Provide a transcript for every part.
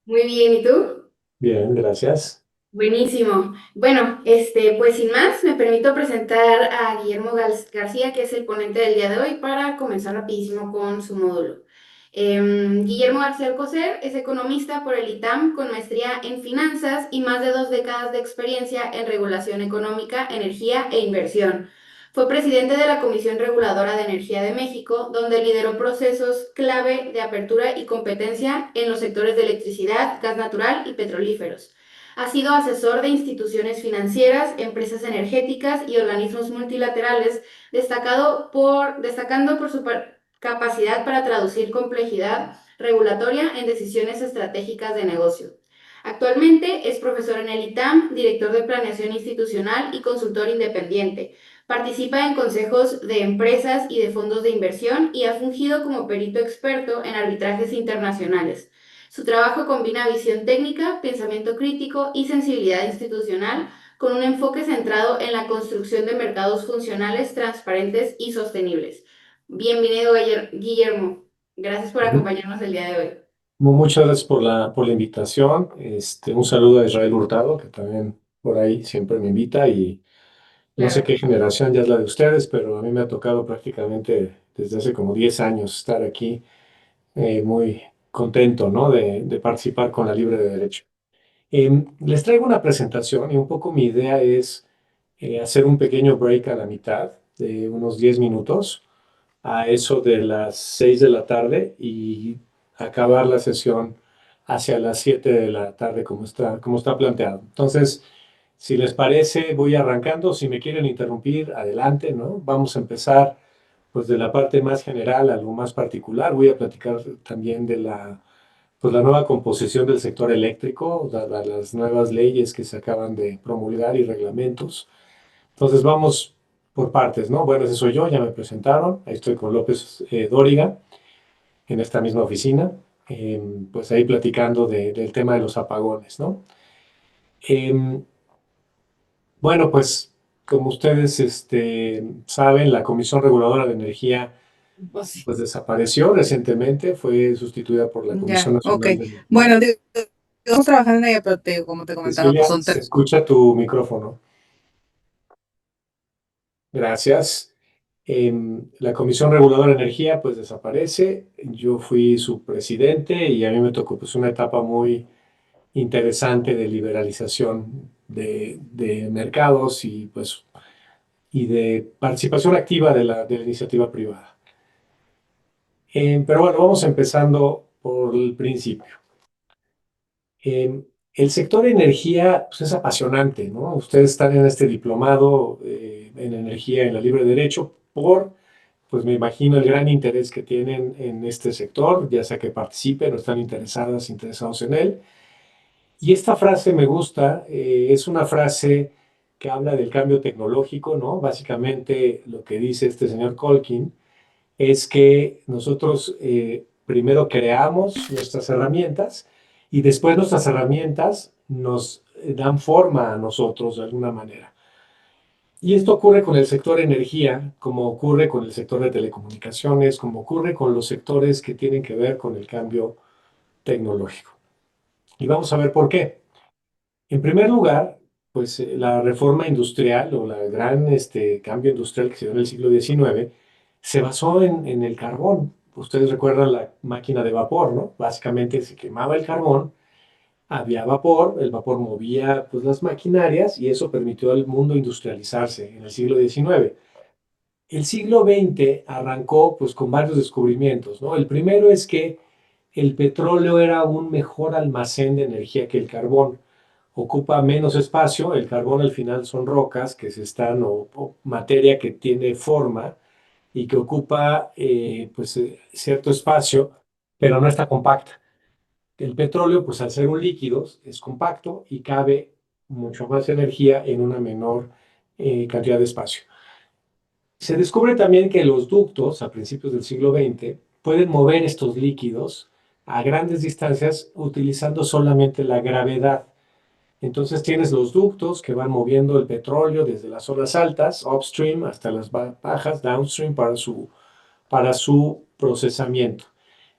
Muy bien, ¿y tú? Bien, gracias. Buenísimo. Bueno, pues sin más, me permito presentar a Guillermo García, que es el ponente del día de hoy, para comenzar rapidísimo con su módulo. Guillermo García Alcocer es economista por el ITAM con maestría en finanzas y más de 2 décadas de experiencia en regulación económica, energía e inversión. Fue presidente de la Comisión Reguladora de Energía de México, donde lideró procesos clave de apertura y competencia en los sectores de electricidad, gas natural y petrolíferos. Ha sido asesor de instituciones financieras, empresas energéticas y organismos multilaterales, destacando por su capacidad para traducir complejidad regulatoria en decisiones estratégicas de negocio. Actualmente es profesor en el ITAM, director de planeación institucional y consultor independiente. Participa en consejos de empresas y de fondos de inversión y ha fungido como perito experto en arbitrajes internacionales. Su trabajo combina visión técnica, pensamiento crítico y sensibilidad institucional con un enfoque centrado en la construcción de mercados funcionales, transparentes y sostenibles. Bienvenido, Guillermo. Gracias por Ujú. acompañarnos el día de hoy. Muchas gracias por la invitación. Un saludo a Israel Hurtado, que también por ahí siempre me invita y no sé Claro. qué generación ya es la de ustedes, pero a mí me ha tocado prácticamente desde hace como 10 años estar aquí, muy contento, ¿no? de participar con la Libre de Derecho. Les traigo una presentación y un poco mi idea es hacer un pequeño break a la mitad de unos 10 minutos a eso de las 6 de la tarde y acabar la sesión hacia las 7 de la tarde como está planteado. Entonces, si les parece, voy arrancando. Si me quieren interrumpir, adelante, ¿no? Vamos a empezar pues de la parte más general a lo más particular. Voy a platicar también de pues, la nueva composición del sector eléctrico, las nuevas leyes que se acaban de promulgar y reglamentos. Entonces vamos por partes, ¿no? Bueno, ese soy yo, ya me presentaron. Ahí estoy con López Dóriga en esta misma oficina, pues ahí platicando del tema de los apagones, ¿no? Em, bueno, pues como ustedes saben, la Comisión Reguladora de Energía Pues, pues desapareció recientemente, fue sustituida por la Comisión ya, ok. Nacional de Energía. Bueno, estamos trabajando en ella, pero como te comentaba, pues Cecilia, son se escucha tu micrófono. Gracias. La Comisión Reguladora de Energía pues desaparece. Yo fui su presidente y a mí me tocó pues una etapa muy interesante de liberalización de mercados y pues y de participación activa de la iniciativa privada. Pero bueno, vamos empezando por el principio. Eh, el sector energía pues, es apasionante, ¿no? Ustedes están en este diplomado en energía en la libre derecho pues me imagino el gran interés que tienen en este sector, ya sea que participen o están interesados en él. Y esta frase me gusta, es una frase que habla del cambio tecnológico, ¿no? Básicamente lo que dice este señor Colkin es que nosotros primero creamos nuestras herramientas y después nuestras herramientas nos dan forma a nosotros de alguna manera. Y esto ocurre con el sector energía, como ocurre con el sector de telecomunicaciones, como ocurre con los sectores que tienen que ver con el cambio tecnológico. Y vamos a ver por qué. En primer lugar, pues la reforma industrial o la gran cambio industrial que se dio en el siglo XIX se basó en el carbón. Ustedes recuerdan la máquina de vapor, ¿no? Básicamente se quemaba el carbón, había vapor, el vapor movía pues, las maquinarias y eso permitió al mundo industrializarse en el siglo XIX. El siglo XX arrancó pues con varios descubrimientos, ¿no? El primero es que el petróleo era un mejor almacén de energía que el carbón. Ocupa menos espacio, el carbón al final son rocas que se están o materia que tiene forma y que ocupa cierto espacio, pero no está compacta. El petróleo, pues al ser un líquido, es compacto y cabe mucho más energía en una menor cantidad de espacio. Se descubre también que los ductos, a principios del siglo XX, pueden mover estos líquidos a grandes distancias utilizando solamente la gravedad. Entonces tienes los ductos que van moviendo el petróleo desde las zonas altas, upstream, hasta las bajas, downstream, para su procesamiento.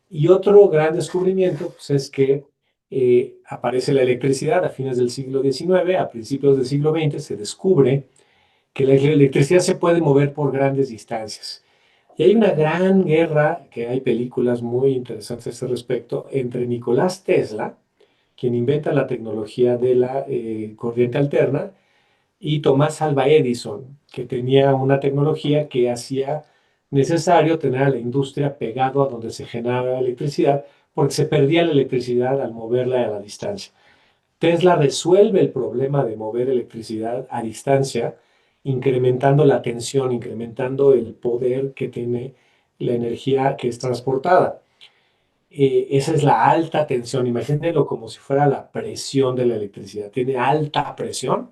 Y otro gran descubrimiento pues, es que aparece la electricidad a fines del siglo XIX, a principios del siglo XX se descubre que la electricidad se puede mover por grandes distancias. Y hay una gran guerra, que hay películas muy interesantes a este respecto, entre Nicolás Tesla, quien inventa la tecnología de la corriente alterna, y Tomás Alva Edison, que tenía una tecnología que hacía necesario tener a la industria pegado a donde se generaba electricidad, porque se perdía la electricidad al moverla a la distancia. Tesla resuelve el problema de mover electricidad a distancia, incrementando la tensión, incrementando el poder que tiene la energía que es transportada. Esa es la alta tensión. Imagínenlo como si fuera la presión de la electricidad. Tiene alta presión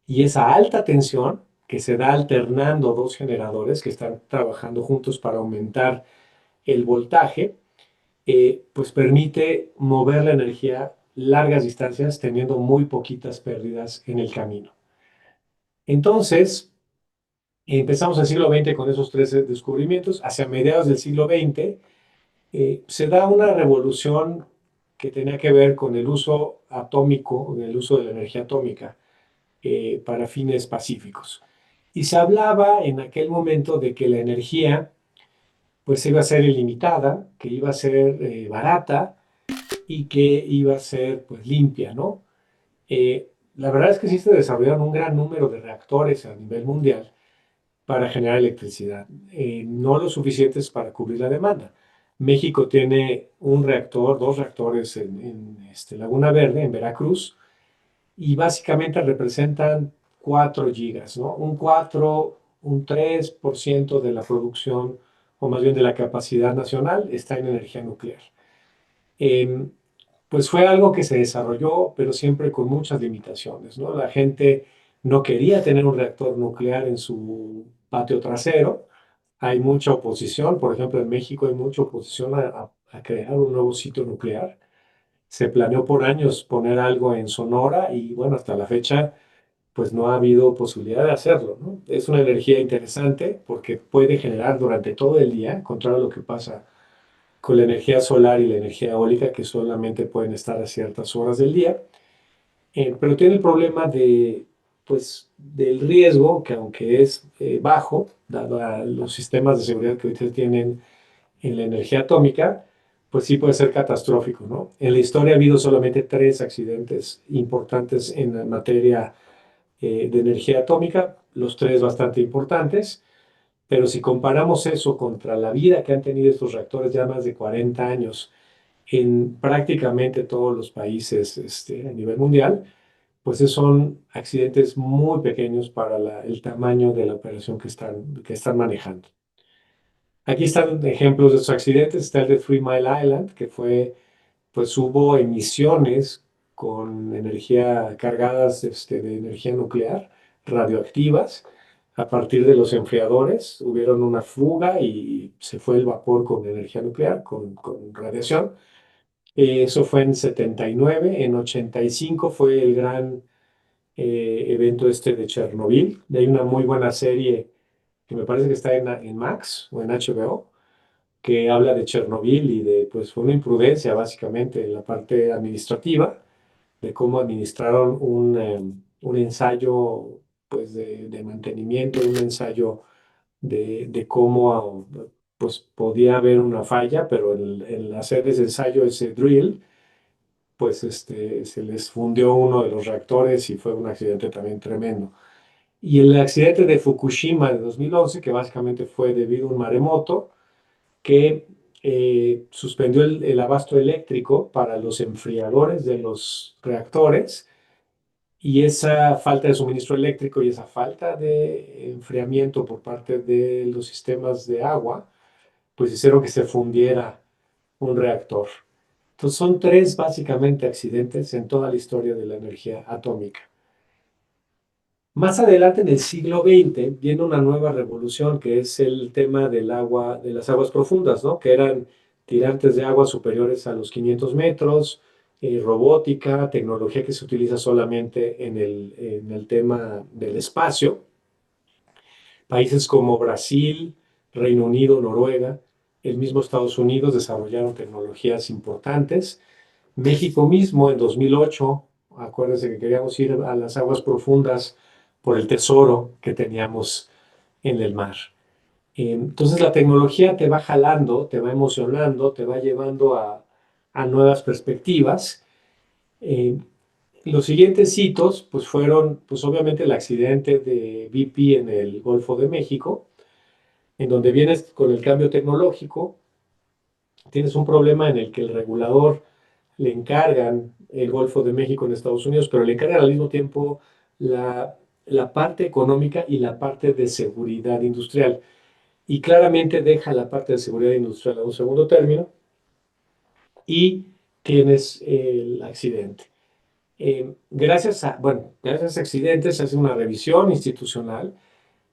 y esa alta tensión que se da alternando dos generadores que están trabajando juntos para aumentar el voltaje, pues permite mover la energía largas distancias teniendo muy poquitas pérdidas en el camino. Entonces, empezamos el siglo XX con esos tres descubrimientos. Hacia mediados del siglo XX se da una revolución que tenía que ver con el uso atómico, el uso de la energía atómica para fines pacíficos. Y se hablaba en aquel momento de que la energía pues iba a ser ilimitada, que iba a ser barata y que iba a ser pues limpia, ¿no? La verdad es que sí se desarrollaron un gran número de reactores a nivel mundial para generar electricidad, no lo suficientes para cubrir la demanda. México tiene un reactor, dos reactores en Laguna Verde, en Veracruz, y básicamente representan 4 gigas, ¿no? Un 4, un 3% de la producción, o más bien de la capacidad nacional, está en energía nuclear. Eh, pues fue algo que se desarrolló, pero siempre con muchas limitaciones, ¿no? La gente no quería tener un reactor nuclear en su patio trasero. Hay mucha oposición, por ejemplo, en México hay mucha oposición a crear un nuevo sitio nuclear. Se planeó por años poner algo en Sonora y bueno, hasta la fecha pues no ha habido posibilidad de hacerlo, ¿no? Es una energía interesante porque puede generar durante todo el día, contrario a lo que pasa con la energía solar y la energía eólica, que solamente pueden estar a ciertas horas del día. Pero tiene el problema pues, del riesgo, que aunque es bajo, dado a los sistemas de seguridad que ahorita tienen en la energía atómica, pues sí puede ser catastrófico, ¿no? En la historia ha habido solamente 3 accidentes importantes en la materia de energía atómica, los 3 bastante importantes, pero si comparamos eso contra la vida que han tenido estos reactores ya más de 40 años en prácticamente todos los países a nivel mundial, pues esos son accidentes muy pequeños para el tamaño de la operación que están manejando. Aquí están ejemplos de estos accidentes. Está el de Three Mile Island, que pues hubo emisiones con energía cargadas de energía nuclear, radioactivas. A partir de los enfriadores hubieron una fuga y se fue el vapor con energía nuclear, con radiación. Eso fue en 79. En 85 fue el gran evento de Chernobyl. Hay una muy buena serie que me parece que está en Max o en HBO, que habla de Chernobyl y pues fue una imprudencia básicamente en la parte administrativa, de cómo administraron un ensayo pues de mantenimiento, un ensayo de cómo pues podía haber una falla, pero el hacer ese ensayo, ese drill, pues se les fundió uno de los reactores y fue un accidente también tremendo. Y el accidente de Fukushima de 2011, que básicamente fue debido a un maremoto, que suspendió el abasto eléctrico para los enfriadores de los reactores, y esa falta de suministro eléctrico y esa falta de enfriamiento por parte de los sistemas de agua, pues hicieron que se fundiera un reactor. Entonces son 3 básicamente accidentes en toda la historia de la energía atómica. Más adelante en el siglo XX viene una nueva revolución que es el tema del agua, de las aguas profundas, ¿no? Que eran tirantes de agua superiores a los 500 metros, robótica, tecnología que se utiliza solamente en el tema del espacio. Países como Brasil, Reino Unido, Noruega, el mismo Estados Unidos desarrollaron tecnologías importantes. México mismo en 2008, acuérdense que queríamos ir a las aguas profundas por el tesoro que teníamos en el mar. Entonces la tecnología te va jalando, te va emocionando, te va llevando a nuevas perspectivas. Eh, los siguientes hitos, pues fueron, pues obviamente el accidente de BP en el Golfo de México, en donde vienes con el cambio tecnológico, tienes un problema en el que el regulador le encargan el Golfo de México en Estados Unidos, pero le encargan al mismo tiempo la, la parte económica y la parte de seguridad industrial. Y claramente deja la parte de seguridad industrial a un segundo término y tienes el accidente. Gracias a ese accidente se hace una revisión institucional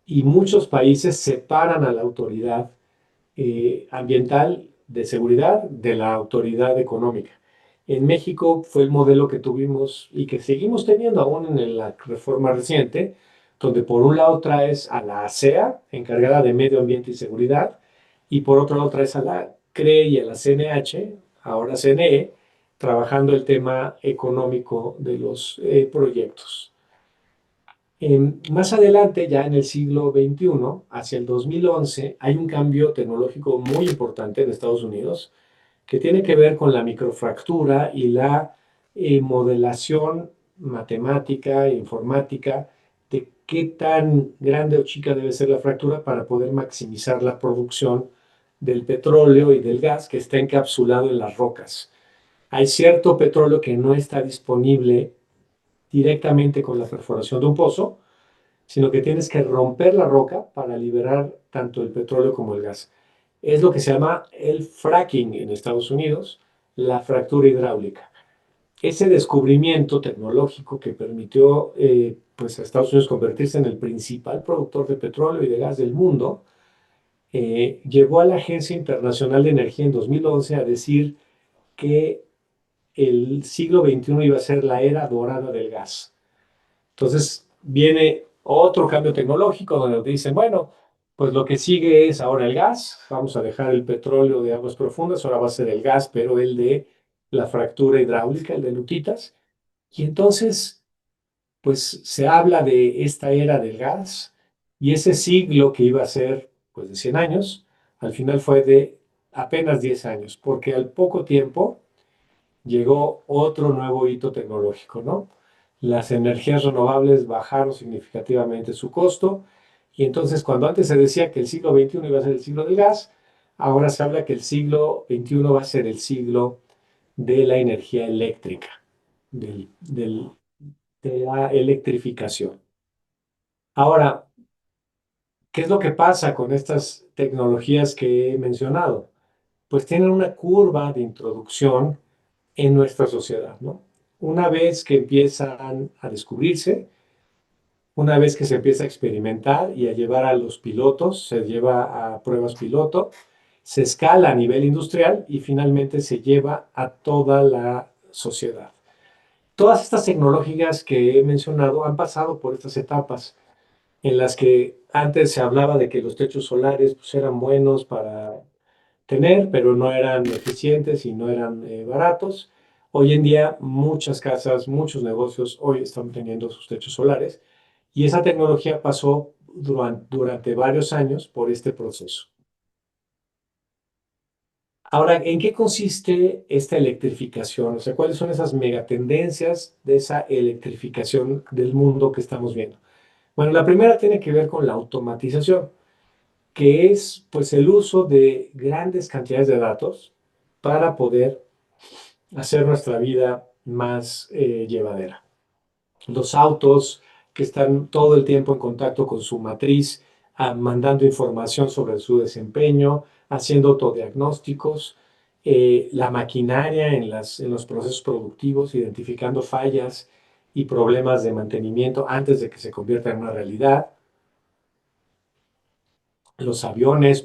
y muchos países separan a la autoridad ambiental de seguridad de la autoridad económica. En México fue el modelo que tuvimos y que seguimos teniendo aún en la reforma reciente, donde por un lado traes a la ASEA, encargada de medio ambiente y seguridad, y por otro lado traes a la CRE y a la CNH, ahora CNE, trabajando el tema económico de los proyectos. Más adelante, ya en el siglo XXI, hacia el 2011, hay un cambio tecnológico muy importante en Estados Unidos que tiene que ver con la microfractura y la modelación matemática e informática de qué tan grande o chica debe ser la fractura para poder maximizar la producción del petróleo y del gas que está encapsulado en las rocas. Hay cierto petróleo que no está disponible directamente con la perforación de un pozo, sino que tienes que romper la roca para liberar tanto el petróleo como el gas. Es lo que se llama el fracking en Estados Unidos, la fractura hidráulica. Ese descubrimiento tecnológico que permitió pues a Estados Unidos convertirse en el principal productor de petróleo y de gas del mundo, llevó a la Agencia Internacional de Energía en 2011 a decir que el siglo XXI iba a ser la era dorada del gas. Entonces viene otro cambio tecnológico donde nos dicen, bueno, pues lo que sigue es ahora el gas, vamos a dejar el petróleo de aguas profundas, ahora va a ser el gas, pero el de la fractura hidráulica, el de lutitas. Y entonces, pues se habla de esta era del gas y ese siglo que iba a ser, pues de 100 años, al final fue de apenas 10 años, porque al poco tiempo llegó otro nuevo hito tecnológico, ¿no? Las energías renovables bajaron significativamente su costo y entonces cuando antes se decía que el siglo XXI iba a ser el siglo del gas, ahora se habla que el siglo XXI va a ser el siglo de la energía eléctrica, de la electrificación. Ahora, ¿qué es lo que pasa con estas tecnologías que he mencionado? Pues tienen una curva de introducción en nuestra sociedad, ¿no? Una vez que empiezan a descubrirse, una vez que se empieza a experimentar y a llevar a los pilotos, se lleva a pruebas piloto, se escala a nivel industrial y finalmente se lleva a toda la sociedad. Todas estas tecnológicas que he mencionado han pasado por estas etapas en las que antes se hablaba de que los techos solares pues, eran buenos para tener, pero no eran eficientes y no eran baratos. Hoy en día muchas casas, muchos negocios hoy están teniendo sus techos solares y esa tecnología pasó durante varios años por este proceso. Ahora, ¿en qué consiste esta electrificación? O sea, ¿cuáles son esas megatendencias de esa electrificación del mundo que estamos viendo? Bueno, la primera tiene que ver con la automatización, que es pues el uso de grandes cantidades de datos para poder hacer nuestra vida más llevadera. Los autos que están todo el tiempo en contacto con su matriz, mandando información sobre su desempeño, haciendo autodiagnósticos, la maquinaria en los procesos productivos, identificando fallas y problemas de mantenimiento antes de que se convierta en una realidad, los aviones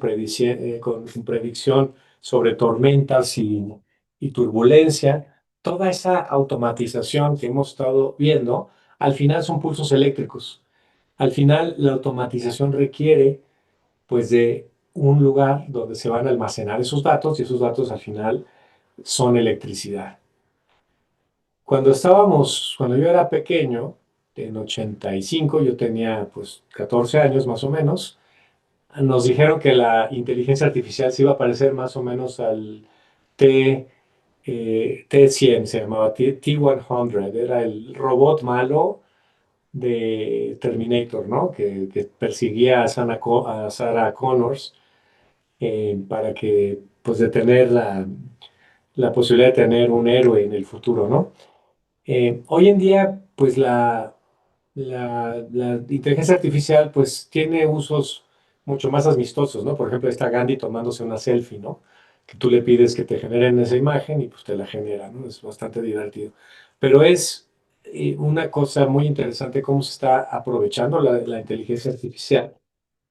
con predicción sobre tormentas y turbulencia, toda esa automatización que hemos estado viendo, al final son pulsos eléctricos. Al final la automatización requiere pues de un lugar donde se van a almacenar esos datos y esos datos al final son electricidad. cuando yo era pequeño, en 85, yo tenía pues 14 años más o menos, nos dijeron que la inteligencia artificial se iba a parecer más o menos al T, T-100, se llamaba T-100, era el robot malo de Terminator, ¿no? Que perseguía a Sarah Connors para que, pues, detener la posibilidad de tener un héroe en el futuro, ¿no? Hoy en día, pues, la inteligencia artificial, pues, tiene usos mucho más amistosos, ¿no? Por ejemplo, está Gandhi tomándose una selfie, ¿no? Que tú le pides que te generen esa imagen y pues te la genera, ¿no? Es bastante divertido. Pero es una cosa muy interesante cómo se está aprovechando la inteligencia artificial.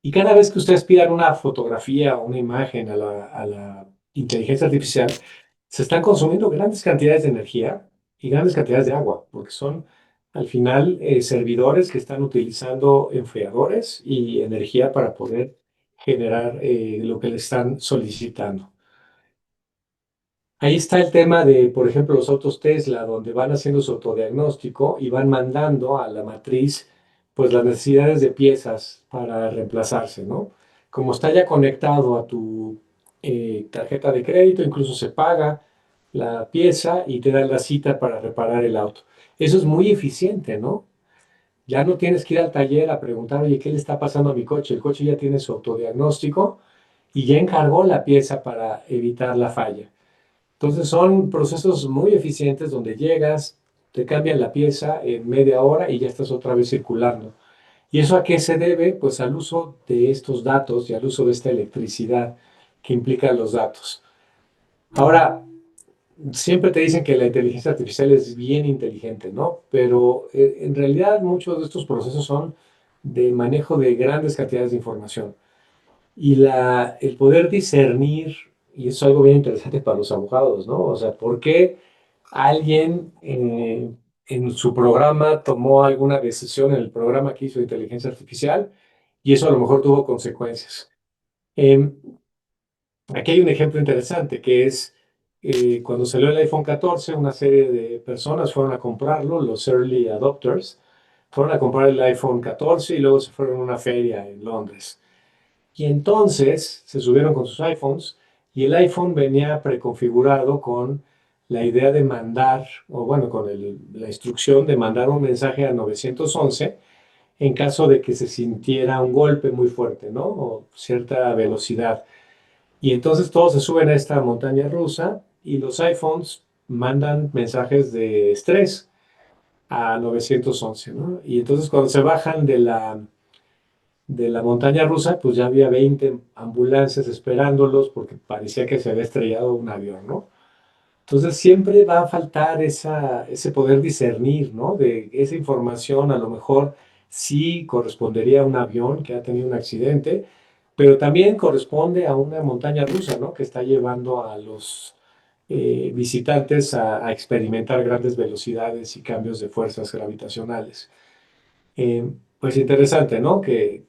Y cada vez que ustedes pidan una fotografía o una imagen a la inteligencia artificial, se están consumiendo grandes cantidades de energía y grandes cantidades de agua, porque son al final servidores que están utilizando enfriadores y energía para poder generar lo que le están solicitando. Ahí está el tema de, por ejemplo, los autos Tesla, donde van haciendo su autodiagnóstico y van mandando a la matriz, pues las necesidades de piezas para reemplazarse, ¿no? Como está ya conectado a tu tarjeta de crédito, incluso se paga la pieza y te dan la cita para reparar el auto. Eso es muy eficiente, ¿no? Ya no tienes que ir al taller a preguntar, oye, ¿qué le está pasando a mi coche? El coche ya tiene su autodiagnóstico y ya encargó la pieza para evitar la falla. Entonces son procesos muy eficientes donde llegas, te cambian la pieza en media hora y ya estás otra vez circulando. ¿Y eso a qué se debe? Pues al uso de estos datos y al uso de esta electricidad que implican los datos. Ahora, siempre te dicen que la inteligencia artificial es bien inteligente, ¿no? Pero en realidad muchos de estos procesos son de manejo de grandes cantidades de información. Y el poder discernir, y eso es algo bien interesante para los abogados, ¿no? O sea, ¿por qué alguien en su programa tomó alguna decisión en el programa que hizo de inteligencia artificial y eso a lo mejor tuvo consecuencias? Em, Aquí hay un ejemplo interesante que es cuando salió el iPhone 14, una serie de personas fueron a comprarlo, los early adopters, fueron a comprar el iPhone 14 y luego se fueron a una feria en Londres. Y entonces se subieron con sus iPhones y el iPhone venía preconfigurado con la idea de mandar, o bueno, con la instrucción de mandar un mensaje a 911 en caso de que se sintiera un golpe muy fuerte, ¿no? O cierta velocidad. Y entonces todos se suben a esta montaña rusa y los iPhones mandan mensajes de estrés a 911, ¿no? Y entonces cuando se bajan de la montaña rusa, pues ya había 20 ambulancias esperándolos porque parecía que se había estrellado un avión, ¿no? Entonces siempre va a faltar ese poder discernir, ¿no? De esa información a lo mejor sí correspondería a un avión que ha tenido un accidente, pero también corresponde a una montaña rusa, ¿no? Que está llevando a los visitantes a experimentar grandes velocidades y cambios de fuerzas gravitacionales. Pues interesante, ¿no? Que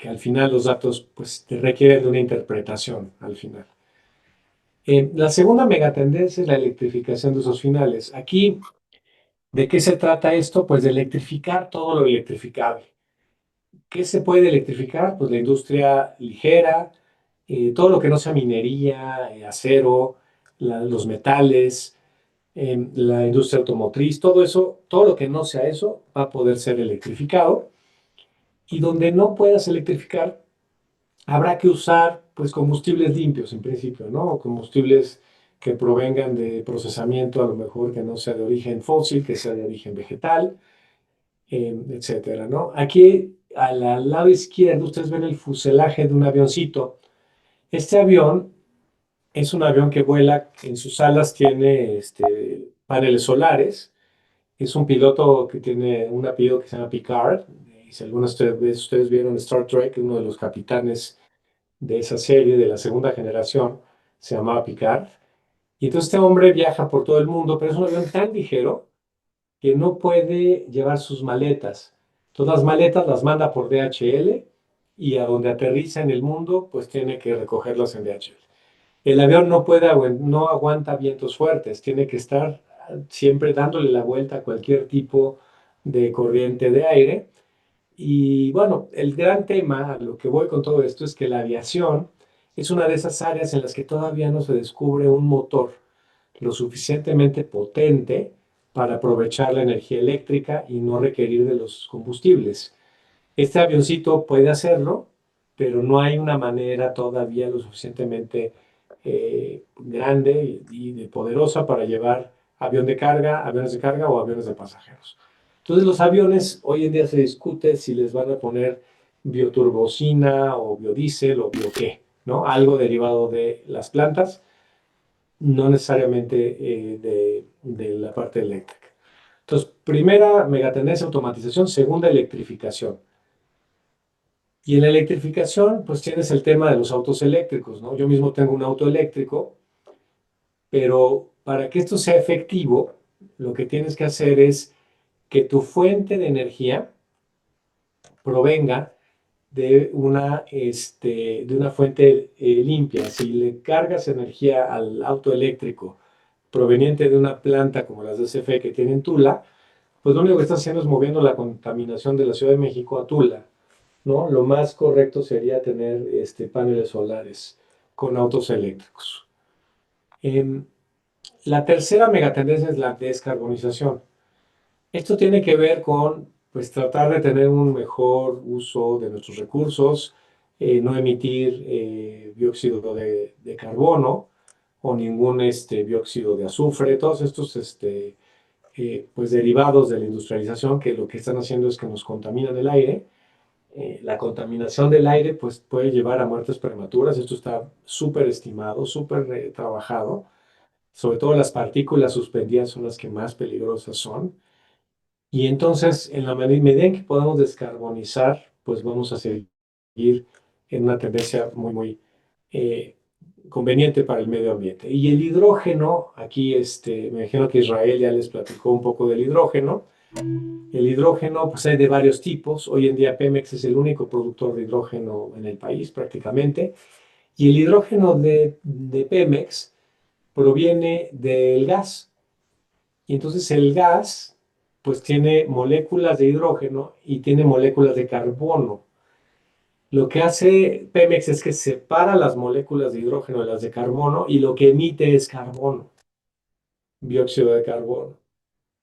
al final los datos pues te requieren de una interpretación al final. La segunda megatendencia es la electrificación de usos finales. Aquí, ¿de qué se trata esto? Pues de electrificar todo lo electrificable. ¿Qué se puede electrificar? Pues la industria ligera, todo lo que no sea minería, acero, los metales, la industria automotriz, todo eso, todo lo que no sea eso va a poder ser electrificado. Y donde no puedas electrificar, habrá que usar pues combustibles limpios en principio, ¿no? O combustibles que provengan de procesamiento, a lo mejor que no sea de origen fósil, que sea de origen vegetal, etcétera, ¿no? Aquí al lado izquierdo ustedes ven el fuselaje de un avioncito. Este avión es un avión que vuela, en sus alas tiene paneles solares. Es un piloto que tiene un apellido que se llama Picard. Y si algunas veces ustedes vieron Star Trek, uno de los capitanes de esa serie de la segunda generación se llamaba Picard. Y entonces este hombre viaja por todo el mundo, pero es un avión tan ligero que no puede llevar sus maletas. Todas las maletas las manda por DHL y a donde aterriza en el mundo, pues tiene que recogerlas en DHL. El avión no aguanta vientos fuertes, tiene que estar siempre dándole la vuelta a cualquier tipo de corriente de aire. Y bueno, el gran tema, a lo que voy con todo esto, es que la aviación es una de esas áreas en las que todavía no se descubre un motor lo suficientemente potente para aprovechar la energía eléctrica y no requerir de los combustibles. Este avioncito puede hacerlo, pero no hay una manera todavía lo suficientemente grande y poderosa para llevar aviones de carga o aviones de pasajeros. Entonces los aviones hoy en día se discute si les van a poner bioturbocina o biodiesel o bio qué, ¿no? Algo derivado de las plantas, no necesariamente de la parte eléctrica. Entonces, primera megatendencia, automatización; segunda, electrificación. Y en la electrificación, pues tienes el tema de los autos eléctricos, ¿no? Yo mismo tengo un auto eléctrico, pero para que esto sea efectivo, lo que tienes que hacer es que tu fuente de energía provenga de una fuente limpia. Si le cargas energía al auto eléctrico proveniente de una planta como las de CFE que tienen Tula, pues lo único que estás haciendo es moviendo la contaminación de la Ciudad de México a Tula, ¿no? Lo más correcto sería tener paneles solares con autos eléctricos. Em, la tercera megatendencia es la descarbonización. Esto tiene que ver con pues, tratar de tener un mejor uso de nuestros recursos, no emitir dióxido de carbono o ningún dióxido de azufre, todos estos pues, derivados de la industrialización que lo que están haciendo es que nos contaminan el aire. La contaminación del aire pues, puede llevar a muertes prematuras. Esto está súper estimado, súper trabajado. Sobre todo las partículas suspendidas son las que más peligrosas son. Y entonces, en la medida en que podamos descarbonizar, pues vamos a seguir en una tendencia muy, muy eh, conveniente para el medio ambiente. Y el hidrógeno, aquí me imagino que Israel ya les platicó un poco del hidrógeno. El hidrógeno, pues hay de varios tipos. Hoy en día Pemex es el único productor de hidrógeno en el país prácticamente. Y el hidrógeno de Pemex proviene del gas. Y entonces el gas, pues tiene moléculas de hidrógeno y tiene moléculas de carbono. Lo que hace Pemex es que separa las moléculas de hidrógeno de las de carbono y lo que emite es carbono, dióxido de carbono.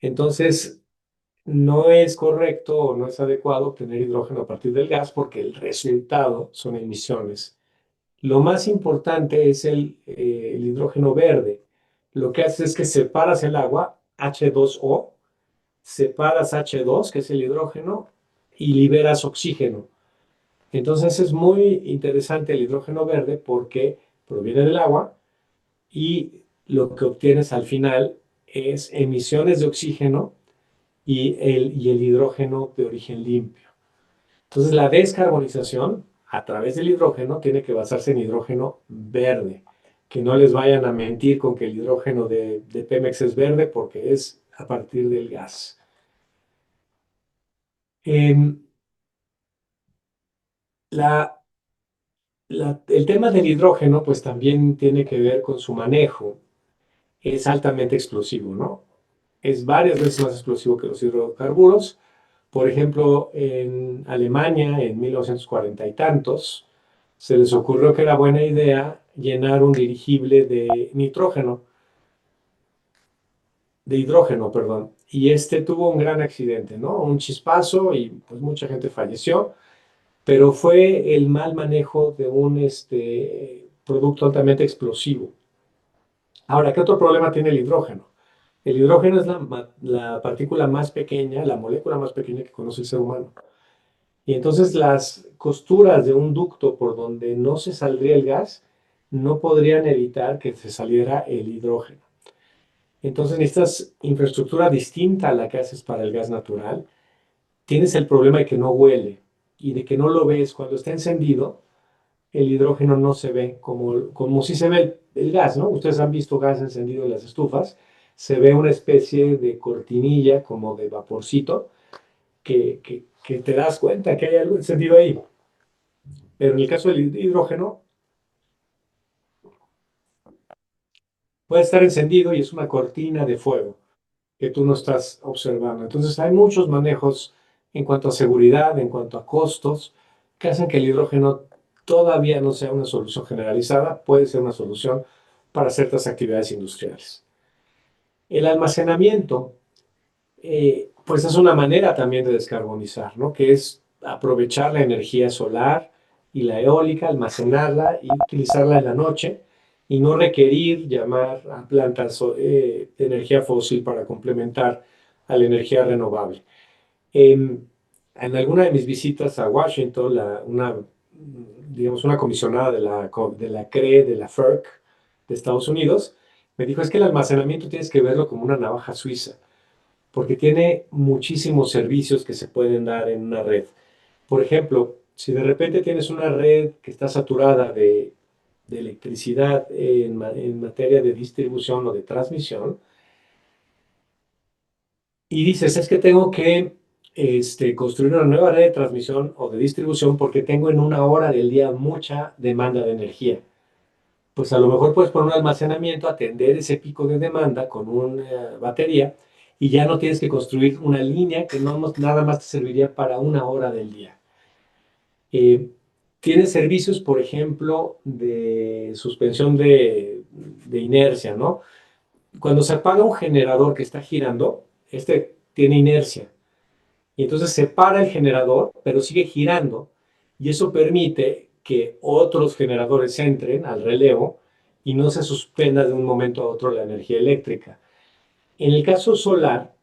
Entonces, no es correcto o no es adecuado obtener hidrógeno a partir del gas porque el resultado son emisiones. Lo más importante es el hidrógeno verde. Lo que hace es que separas el agua, H2O, separas H2, que es el hidrógeno, y liberas oxígeno. Entonces es muy interesante el hidrógeno verde porque proviene del agua y lo que obtienes al final es emisiones de oxígeno y el hidrógeno de origen limpio. Entonces la descarbonización a través del hidrógeno tiene que basarse en hidrógeno verde. Que no les vayan a mentir con que el hidrógeno de Pemex es verde porque es a partir del gas. Em, la, el tema del hidrógeno pues también tiene que ver con su manejo. Es altamente explosivo, ¿no? Es varias veces más explosivo que los hidrocarburos. Por ejemplo, en Alemania, en 1940 y tantos, se les ocurrió que era buena idea llenar un dirigible de hidrógeno, perdón. Y tuvo un gran accidente, ¿no? Un chispazo y pues mucha gente falleció, pero fue el mal manejo de un producto altamente explosivo. Ahora, ¿qué otro problema tiene el hidrógeno? El hidrógeno es la partícula más pequeña, la molécula más pequeña que conoce el ser humano. Y entonces las costuras de un ducto por donde no se saldría el gas no podrían evitar que se saliera el hidrógeno. Entonces necesitas infraestructura distinta a la que haces para el gas natural. Tienes el problema de que no huele y de que no lo ves. Cuando está encendido, el hidrógeno no se ve como si se ve el gas, ¿no? Ustedes han visto gas encendido en las estufas. Se ve una especie de cortinilla como de vaporcito que te das cuenta que hay algo encendido ahí. Pero en el caso del hidrógeno, puede estar encendido y es una cortina de fuego. que tú no estás observando. Entonces hay muchos manejos en cuanto a seguridad, en cuanto a costos, que hacen que el hidrógeno todavía no sea una solución generalizada, puede ser una solución para ciertas actividades industriales. El almacenamiento, pues es una manera también de descarbonizar, ¿no? Que es aprovechar la energía solar y la eólica, almacenarla y utilizarla en la noche y no requerir llamar a plantas de energía fósil para complementar a la energía renovable. En alguna de mis visitas a Washington, digamos, una comisionada de la CRE, de la FERC de Estados Unidos, me dijo, es que el almacenamiento tienes que verlo como una navaja suiza, porque tiene muchísimos servicios que se pueden dar en una red. Por ejemplo, si de repente tienes una red que está saturada de electricidad en materia de distribución o de transmisión, y dices, es que tengo que construir una nueva red de transmisión o de distribución porque tengo en una hora del día mucha demanda de energía. Pues a lo mejor puedes poner un almacenamiento, atender ese pico de demanda con una batería y ya no tienes que construir una línea que nada más te serviría para una hora del día. Eh, Tiene servicios, por ejemplo, de suspensión de inercia, ¿no? Cuando se apaga un generador que está girando, este tiene inercia. Y entonces se para el generador, pero sigue girando. Y eso permite que otros generadores entren al relevo y no se suspenda de un momento a otro la energía eléctrica. En el caso solar,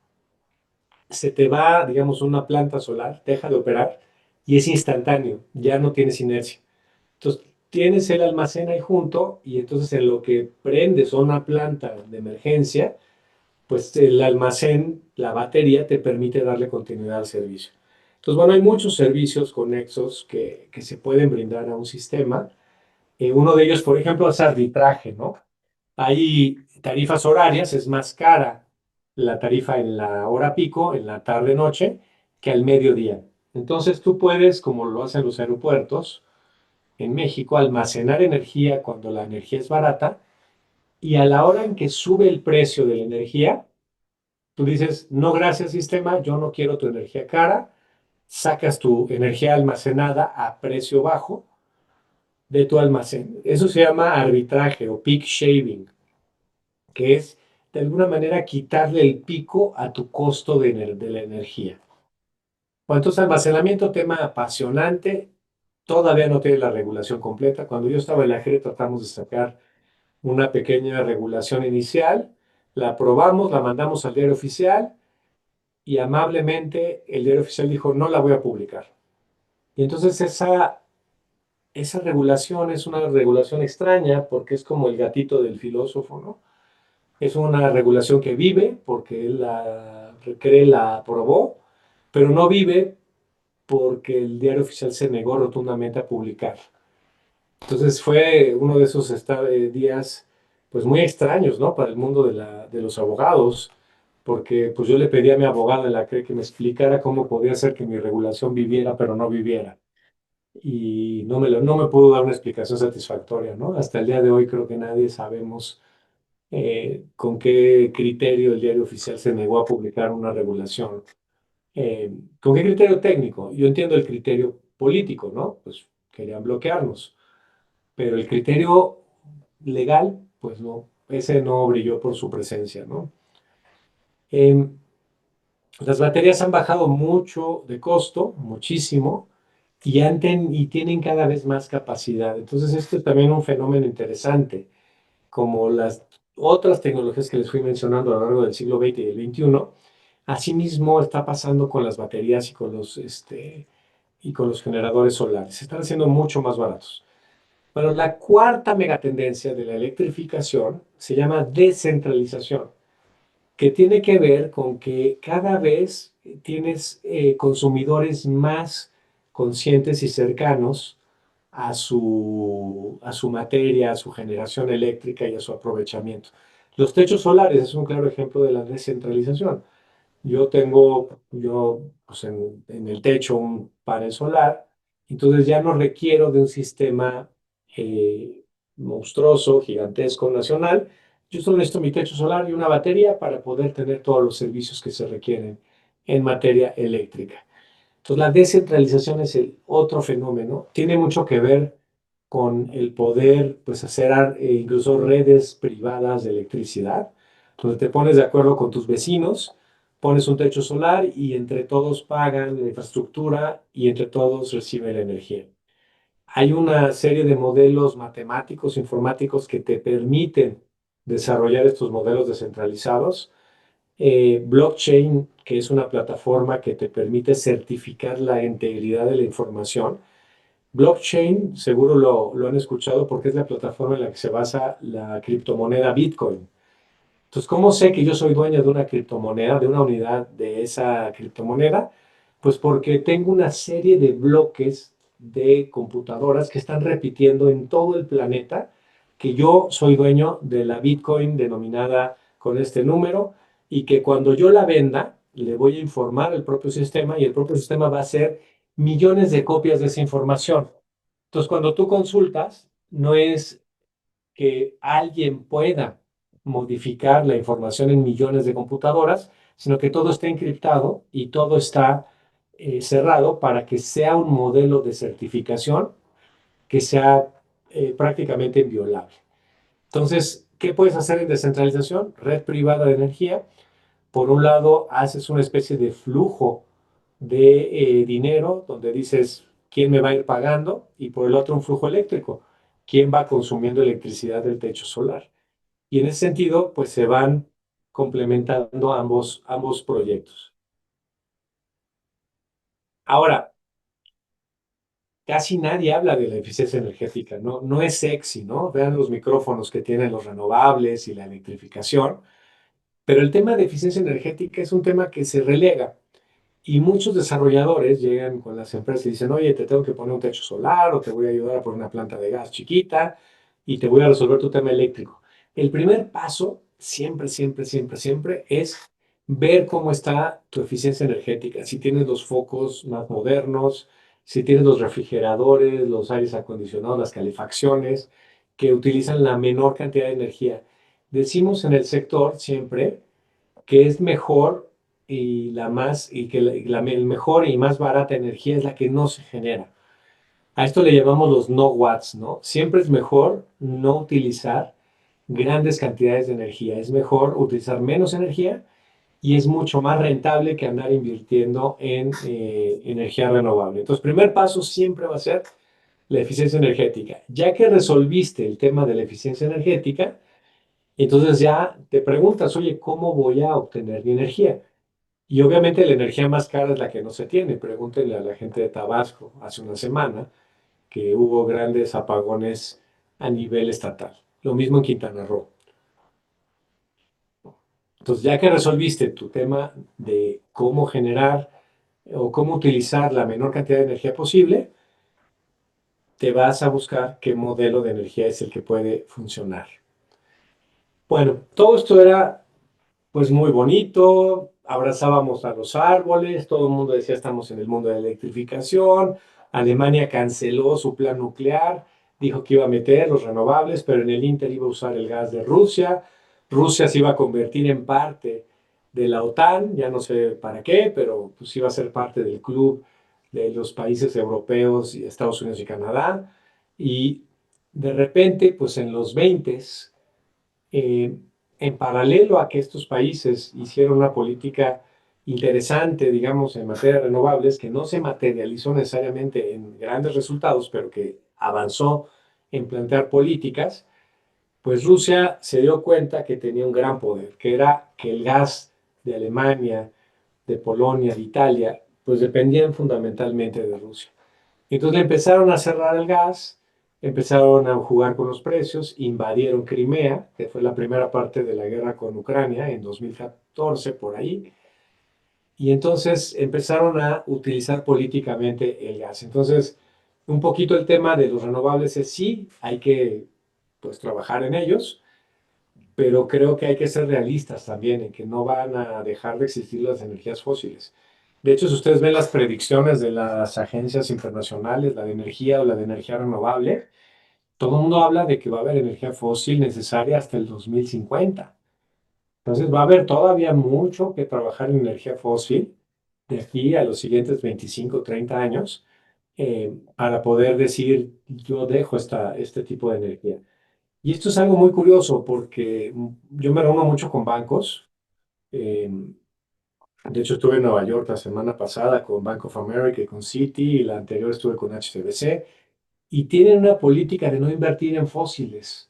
se te va, digamos, una planta solar, deja de operar y es instantáneo, ya no tienes inercia. Entonces, tienes el almacén ahí junto y entonces en lo que prendes una planta de emergencia, pues el almacén, la batería, te permite darle continuidad al servicio. Entonces, bueno, hay muchos servicios conexos que se pueden brindar a un sistema. Uno de ellos, por ejemplo, es arbitraje, ¿no? Hay tarifas horarias, es más cara la tarifa en la hora pico, en la tarde-noche, que al mediodía. Entonces, tú puedes, como lo hacen los aeropuertos en México, almacenar energía cuando la energía es barata y a la hora en que sube el precio de la energía, tú dices, no, gracias sistema, yo no quiero tu energía cara, sacas tu energía almacenada a precio bajo de tu almacén. Eso se llama arbitraje o peak shaving, que es de alguna manera quitarle el pico a tu costo de la energía. Bueno, entonces, almacenamiento, tema apasionante, todavía no tiene la regulación completa. Cuando yo estaba en la JERE tratamos de sacar una pequeña regulación inicial, la aprobamos, la mandamos al diario oficial y amablemente el diario oficial dijo, no la voy a publicar. Y entonces esa regulación es una regulación extraña porque es como el gatito del filósofo, ¿no? Es una regulación que vive porque él la cree, la aprobó, pero no vive porque el diario oficial se negó rotundamente a publicar. Entonces fue uno de esos días pues muy extraños, ¿no? Para el mundo de los abogados, porque pues yo le pedí a mi abogado de la CRE que me explicara cómo podía ser que mi regulación viviera, pero no viviera. Y no me pudo dar una explicación satisfactoria, ¿no? Hasta el día de hoy creo que nadie sabemos con qué criterio el diario oficial se negó a publicar una regulación. ¿Con qué criterio técnico? Yo entiendo el criterio político, ¿no? Pues querían bloquearnos, pero el criterio legal, pues no, ese no brilló por su presencia, ¿no? Em, las baterías han bajado mucho de costo, muchísimo, y tienen cada vez más capacidad. Entonces, esto es también un fenómeno interesante, como las otras tecnologías que les fui mencionando a lo largo del siglo XX y del XXI. Asimismo, está pasando con las baterías y con los generadores solares. Se están haciendo mucho más baratos. Bueno, la cuarta megatendencia de la electrificación se llama descentralización, que tiene que ver con que cada vez tienes consumidores más conscientes y cercanos a su materia, a su generación eléctrica y a su aprovechamiento. Los techos solares es un claro ejemplo de la descentralización. Yo pues en el techo un panel solar, entonces ya no requiero de un sistema monstruoso, gigantesco, nacional, Yo solo necesito mi techo solar y una batería para poder tener todos los servicios que se requieren en materia eléctrica. Entonces, la descentralización es el otro fenómeno. Tiene mucho que ver con el poder, pues, hacer incluso redes privadas de electricidad, donde te pones de acuerdo con tus vecinos, pones un techo solar y entre todos pagan la infraestructura y entre todos reciben la energía. Hay una serie de modelos matemáticos, informáticos que te permiten desarrollar estos modelos descentralizados. Blockchain, que es una plataforma que te permite certificar la integridad de la información. Blockchain, seguro lo han escuchado porque es la plataforma en la que se basa la criptomoneda Bitcoin. Entonces, ¿cómo sé que yo soy dueño de una criptomoneda, de una unidad de esa criptomoneda? Pues porque tengo una serie de bloques de computadoras que están repitiendo en todo el planeta que yo soy dueño de la Bitcoin denominada con este número y que cuando yo la venda, le voy a informar al propio sistema y el propio sistema va a hacer millones de copias de esa información. Entonces, cuando tú consultas, no es que alguien pueda modificar la información en millones de computadoras, sino que todo está encriptado y todo está cerrado para que sea un modelo de certificación que sea prácticamente inviolable. Entonces, ¿qué puedes hacer en descentralización? Red privada de energía. Por un lado, haces una especie de flujo de dinero donde dices quién me va a ir pagando y por el otro un flujo eléctrico, quién va consumiendo electricidad del techo solar. Y en ese sentido, pues se van complementando ambos proyectos. Ahora, casi nadie habla de la eficiencia energética, ¿no? No es sexy, ¿no? Vean los micrófonos que tienen los renovables y la electrificación, pero el tema de eficiencia energética es un tema que se relega. Y muchos desarrolladores llegan con las empresas y dicen, oye, te tengo que poner un techo solar o te voy a ayudar a poner una planta de gas chiquita y te voy a resolver tu tema eléctrico. El primer paso, siempre, siempre, siempre, siempre, es ver cómo está tu eficiencia energética. Si tienes los focos más modernos, si tienes los refrigeradores, los aires acondicionados, las calefacciones, que utilizan la menor cantidad de energía. Decimos en el sector siempre que es mejor y la más y que el mejor y más barata energía es la que no se genera. A esto le llamamos los no watts, ¿no? Siempre es mejor no utilizar grandes cantidades de energía, es mejor utilizar menos energía y es mucho más rentable que andar invirtiendo en energía renovable. Entonces, primer paso siempre va a ser la eficiencia energética. Ya que resolviste el tema de la eficiencia energética, entonces ya te preguntas, oye, ¿cómo voy a obtener mi energía? Y obviamente la energía más cara es la que no se tiene. Pregúntenle a la gente de Tabasco hace una semana que hubo grandes apagones a nivel estatal. Lo mismo en Quintana Roo. Entonces, ya que resolviste tu tema de cómo generar o cómo utilizar la menor cantidad de energía posible, te vas a buscar qué modelo de energía es el que puede funcionar. Bueno, todo esto era pues muy bonito, abrazábamos a los árboles, todo el mundo decía estamos en el mundo de la electrificación, Alemania canceló su plan nuclear, dijo que iba a meter los renovables, pero en el Inter iba a usar el gas de Rusia, Rusia se iba a convertir en parte de la OTAN, ya no sé para qué, pero pues iba a ser parte del club de los países europeos y Estados Unidos y Canadá, y de repente, pues en los 20 eh, en paralelo a que estos países hicieron una política interesante, digamos, en materia de renovables, que no se materializó necesariamente en grandes resultados, pero que avanzó en plantear políticas, pues Rusia se dio cuenta que tenía un gran poder, que era que el gas de Alemania, de Polonia, de Italia, pues dependían fundamentalmente de Rusia. Entonces le empezaron a cerrar el gas, empezaron a jugar con los precios, invadieron Crimea, que fue la primera parte de la guerra con Ucrania en 2014 por ahí, y entonces empezaron a utilizar políticamente el gas. Entonces, un poquito el tema de los renovables es sí, hay que pues trabajar en ellos, pero creo que hay que ser realistas también en que no van a dejar de existir las energías fósiles. De hecho, si ustedes ven las predicciones de las agencias internacionales, la de energía o la de energía renovable, todo el mundo habla de que va a haber energía fósil necesaria hasta el 2050. Entonces va a haber todavía mucho que trabajar en energía fósil de aquí a los siguientes 25, 30 años para poder decir, yo dejo este tipo de energía. Y esto es algo muy curioso porque yo me reúno mucho con bancos. eh, de hecho, estuve en Nueva York la semana pasada con Bank of America y con Citi, y la anterior estuve con HSBC, y tienen una política de no invertir en fósiles,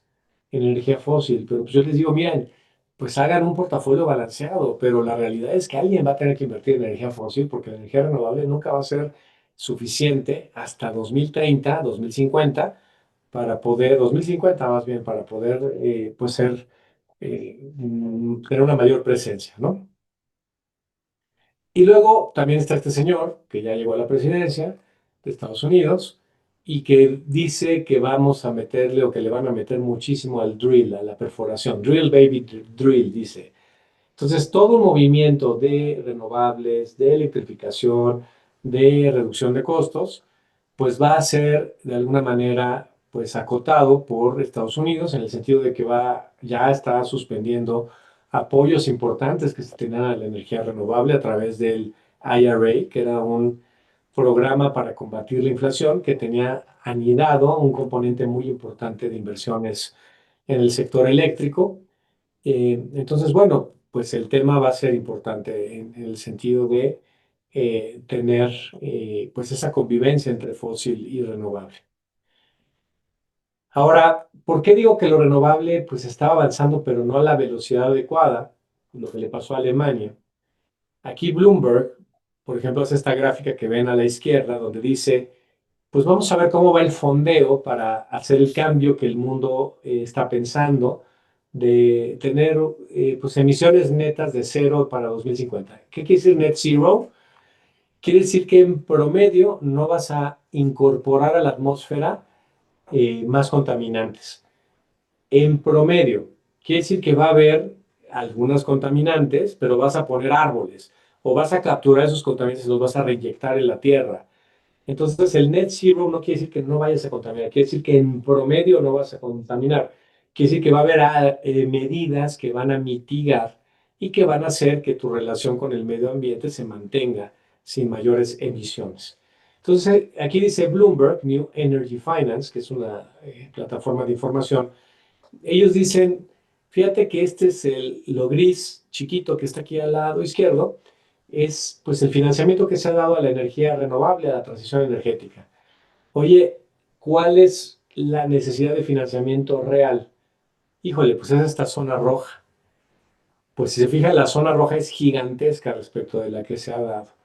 en energía fósil. Pero pues yo les digo, miren, pues hagan un portafolio balanceado, pero la realidad es que alguien va a tener que invertir en energía fósil porque la energía renovable nunca va a ser suficiente hasta 2030, 2050, para poder, 2050 más bien, para poder pues tener una mayor presencia, ¿no? Y luego también está este señor que ya llegó a la presidencia de Estados Unidos y que dice que vamos a meterle o que le van a meter muchísimo al drill, a la perforación. Drill, baby, drill, dice. Entonces, todo un movimiento de renovables, de electrificación, de reducción de costos, pues va a ser de alguna manera pues acotado por Estados Unidos en el sentido de que ya está suspendiendo apoyos importantes que se tenían a la energía renovable a través del IRA, que era un programa para combatir la inflación que tenía anidado un componente muy importante de inversiones en el sector eléctrico. Entonces, bueno, pues el tema va a ser importante en el sentido de tener pues esa convivencia entre fósil y renovable. Ahora, ¿por qué digo que lo renovable pues está avanzando pero no a la velocidad adecuada? Lo que le pasó a Alemania. Aquí Bloomberg, por ejemplo, hace esta gráfica que ven a la izquierda donde dice, pues vamos a ver cómo va el fondeo para hacer el cambio que el mundo está pensando de tener pues emisiones netas de cero para 2050. ¿Qué quiere decir net zero? Quiere decir que en promedio no vas a incorporar a la atmósfera más contaminantes. En promedio, quiere decir que va a haber algunas contaminantes, pero vas a poner árboles o vas a capturar esos contaminantes y los vas a reinyectar en la tierra. Entonces, el net zero no quiere decir que no vayas a contaminar, quiere decir que en promedio no vas a contaminar. Quiere decir que va a haber medidas que van a mitigar y que van a hacer que tu relación con el medio ambiente se mantenga sin mayores emisiones. Entonces, aquí dice Bloomberg, New Energy Finance, que es una plataforma de información. Ellos dicen, fíjate que este es lo gris chiquito que está aquí al lado izquierdo, es pues el financiamiento que se ha dado a la energía renovable, a la transición energética. Oye, ¿cuál es la necesidad de financiamiento real? Híjole, pues es esta zona roja. Pues si se fija, la zona roja es gigantesca respecto de la que se ha dado.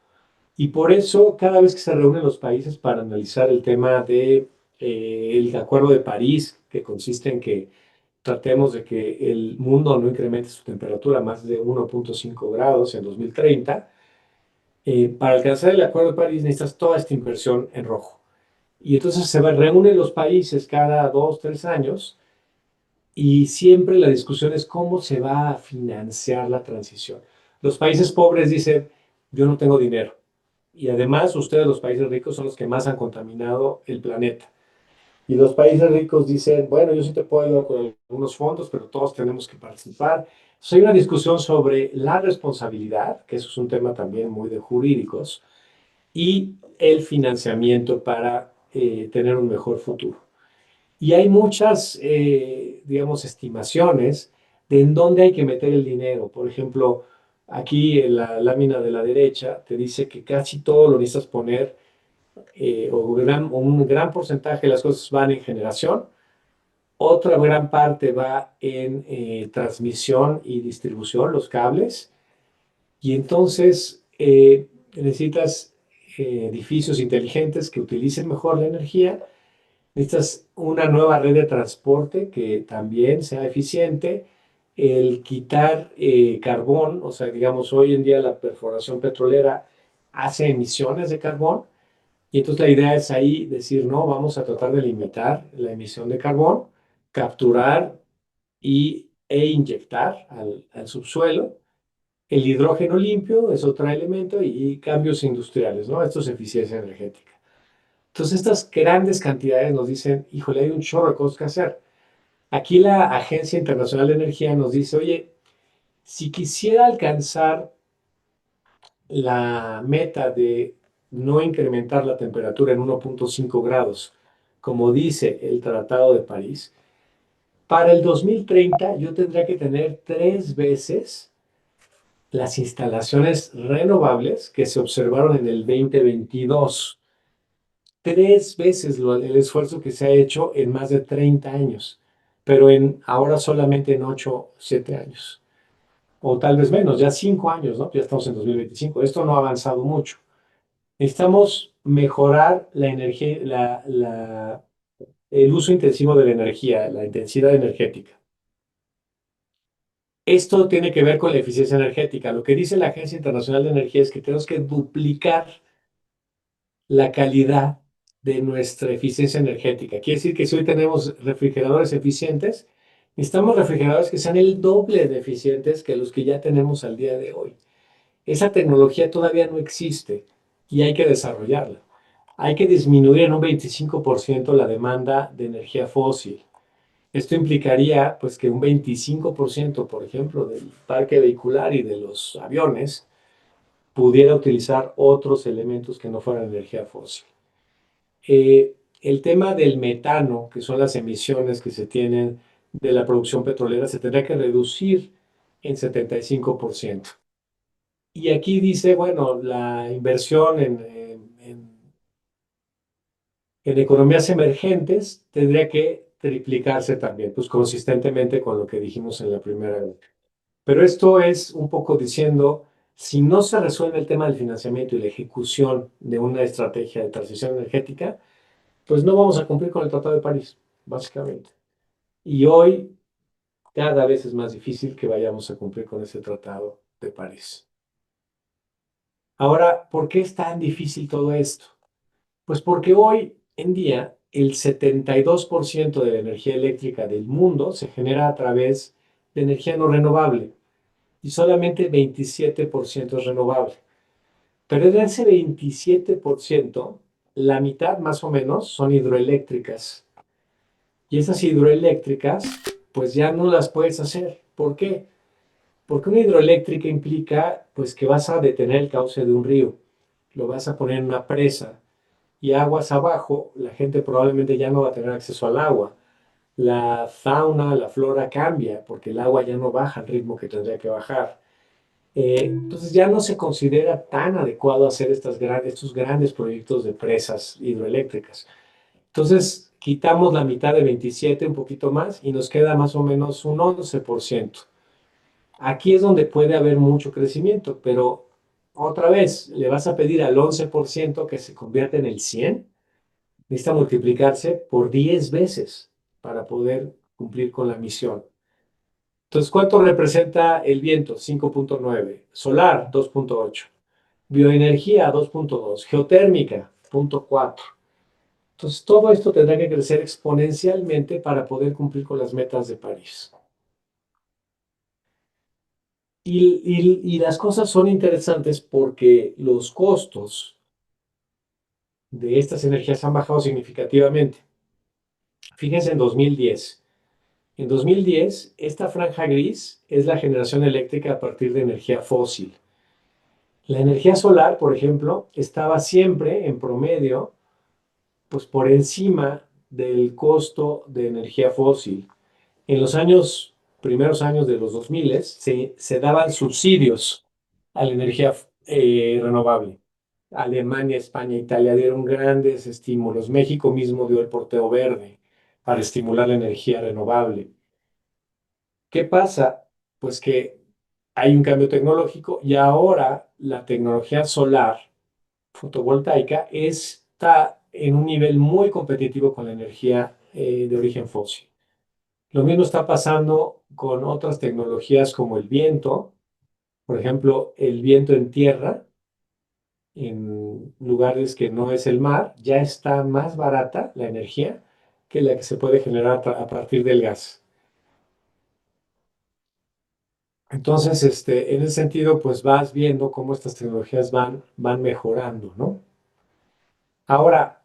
Y por eso, cada vez que se reúnen los países para analizar el tema de el Acuerdo de París, que consiste en que tratemos de que el mundo no incremente su temperatura más de 1,5 grados en 2030, para alcanzar el Acuerdo de París necesitas toda esta inversión en rojo. Y entonces reúnen los países cada 2, 3 años y siempre la discusión es cómo se va a financiar la transición. Los países pobres dicen, yo no tengo dinero. Y además ustedes, los países ricos, son los que más han contaminado el planeta. Y los países ricos dicen, bueno, yo sí te puedo ayudar con algunos fondos, pero todos tenemos que participar. Entonces, hay una discusión sobre la responsabilidad, que eso es un tema también muy de jurídicos, y el financiamiento para tener un mejor futuro. Y hay muchas, digamos, estimaciones de en dónde hay que meter el dinero. Por ejemplo, aquí en la lámina de la derecha te dice que casi todo lo necesitas poner, o un gran porcentaje de las cosas van en generación, otra gran parte va en transmisión y distribución, los cables, y entonces necesitas edificios inteligentes que utilicen mejor la energía. Necesitas una nueva red de transporte que también sea eficiente, el quitar carbón, o sea, digamos, hoy en día la perforación petrolera hace emisiones de carbón, y entonces la idea es ahí decir, no, vamos a tratar de limitar la emisión de carbón, capturar e inyectar al subsuelo. El hidrógeno limpio es otro elemento y cambios industriales, ¿no? Esto es eficiencia energética. Entonces, estas grandes cantidades nos dicen, híjole, hay un chorro de cosas que hacer. Aquí la Agencia Internacional de Energía nos dice, oye, si quisiera alcanzar la meta de no incrementar la temperatura en 1.5 grados, como dice el Tratado de París, para el 2030 yo tendría que tener 3 veces las instalaciones renovables que se observaron en el 2022. 3 veces el esfuerzo que se ha hecho en más de 30 años, pero ahora solamente en 8, 7 años. O tal vez menos, ya 5 años, ¿no? Ya estamos en 2025. Esto no ha avanzado mucho. Necesitamos mejorar la energía, el uso intensivo de la energía, la intensidad energética. Esto tiene que ver con la eficiencia energética. Lo que dice la Agencia Internacional de Energía es que tenemos que duplicar la calidad de nuestra eficiencia energética. Quiere decir que si hoy tenemos refrigeradores eficientes, necesitamos refrigeradores que sean el doble de eficientes que los que ya tenemos al día de hoy. Esa tecnología todavía no existe y hay que desarrollarla. Hay que disminuir en un 25% la demanda de energía fósil. Esto implicaría pues que un 25%, por ejemplo, del parque vehicular y de los aviones pudiera utilizar otros elementos que no fueran energía fósil. El tema del metano, que son las emisiones que se tienen de la producción petrolera, se tendría que reducir en 75%. Y aquí dice, bueno, la inversión en economías emergentes tendría que triplicarse también, pues consistentemente con lo que dijimos en la primera vez. Pero esto es un poco diciendo, si no se resuelve el tema del financiamiento y la ejecución de una estrategia de transición energética, pues no vamos a cumplir con el Tratado de París, básicamente. Y hoy cada vez es más difícil que vayamos a cumplir con ese Tratado de París. Ahora, ¿por qué es tan difícil todo esto? Pues porque hoy en día el 72% de la energía eléctrica del mundo se genera a través de energía no renovable y solamente 27% es renovable. Pero de ese 27%, la mitad más o menos son hidroeléctricas. Y esas hidroeléctricas, pues ya no las puedes hacer. ¿Por qué? Porque una hidroeléctrica implica, pues, que vas a detener el cauce de un río, lo vas a poner en una presa y aguas abajo, la gente probablemente ya no va a tener acceso al agua. La fauna, la flora cambia porque el agua ya no baja al ritmo que tendría que bajar. Entonces ya no se considera tan adecuado hacer estos grandes proyectos de presas hidroeléctricas. Entonces, quitamos la mitad de 27, un poquito más, y nos queda más o menos un 11%. Aquí es donde puede haber mucho crecimiento, pero otra vez, le vas a pedir al 11% que se convierta en el 100, necesita multiplicarse por 10 veces para poder cumplir con la misión. Entonces, ¿cuánto representa el viento? 5.9, solar 2.8, bioenergía 2.2, geotérmica 0.4. Entonces, todo esto tendrá que crecer exponencialmente para poder cumplir con las metas de París. Y las cosas son interesantes porque los costos de estas energías han bajado significativamente. Fíjense en 2010. En 2010, esta franja gris es la generación eléctrica a partir de energía fósil. La energía solar, por ejemplo, estaba siempre en promedio, pues por encima del costo de energía fósil. En los primeros años de los 2000 se daban subsidios a la energía renovable. Alemania, España, Italia dieron grandes estímulos. México mismo dio el porteo verde para estimular la energía renovable. ¿Qué pasa? Pues que hay un cambio tecnológico y ahora la tecnología solar fotovoltaica está en un nivel muy competitivo con la energía de origen fósil. Lo mismo está pasando con otras tecnologías como el viento, por ejemplo, el viento en tierra, en lugares que no es el mar, ya está más barata la energía que la que se puede generar a partir del gas. Entonces, en ese sentido, pues vas viendo cómo estas tecnologías van mejorando, ¿no? Ahora,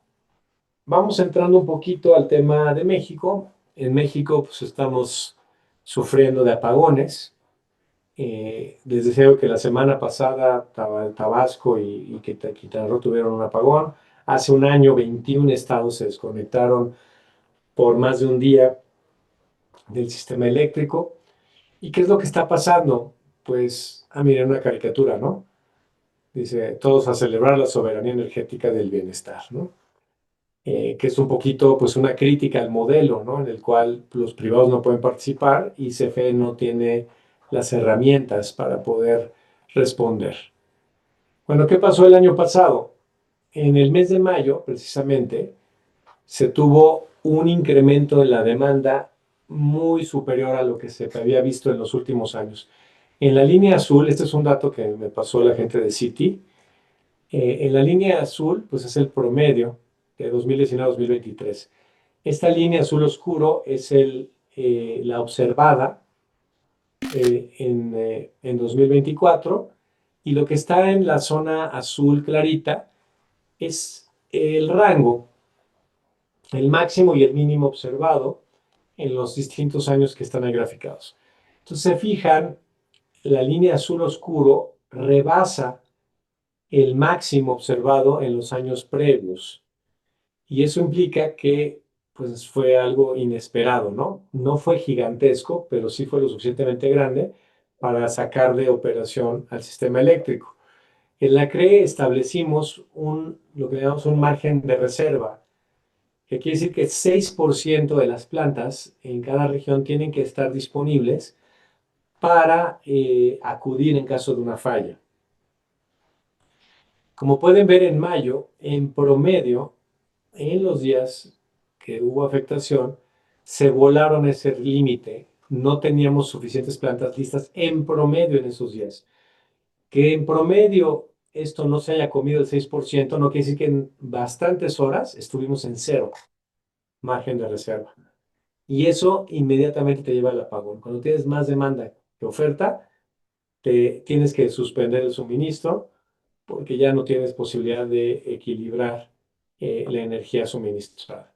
vamos entrando un poquito al tema de México. En México, pues estamos sufriendo de apagones. Les deseo que la semana pasada Tabasco y Quintana Roo tuvieron un apagón. Hace un año 21 estados se desconectaron por más de un día del sistema eléctrico. ¿Y qué es lo que está pasando? Pues, miren una caricatura, ¿no? Dice, todos a celebrar la soberanía energética del bienestar, ¿no? Que es un poquito, pues, una crítica al modelo, ¿no? En el cual los privados no pueden participar y CFE no tiene las herramientas para poder responder. Bueno, ¿qué pasó el año pasado? En el mes de mayo, precisamente, se tuvo un incremento en la demanda muy superior a lo que se había visto en los últimos años. En la línea azul, este es un dato que me pasó la gente de Citi, en la línea azul, pues es el promedio de 2019 a 2023. Esta línea azul oscuro es la observada en 2024 y lo que está en la zona azul clarita es el rango, el máximo y el mínimo observado en los distintos años que están ahí graficados. Entonces se fijan, la línea azul oscuro rebasa el máximo observado en los años previos. Y eso implica que pues fue algo inesperado, ¿no? No fue gigantesco, pero sí fue lo suficientemente grande para sacar de operación al sistema eléctrico. En la CRE establecimos lo que llamamos un margen de reserva, que quiere decir que 6% de las plantas en cada región tienen que estar disponibles para acudir en caso de una falla. Como pueden ver en mayo, en promedio, en los días que hubo afectación, se volaron ese límite. No teníamos suficientes plantas listas en promedio en esos días. Que en promedio esto no se haya comido el 6% no quiere decir que en bastantes horas estuvimos en cero margen de reserva. Y eso inmediatamente te lleva al apagón. Cuando tienes más demanda que oferta, te tienes que suspender el suministro porque ya no tienes posibilidad de equilibrar la energía suministrada.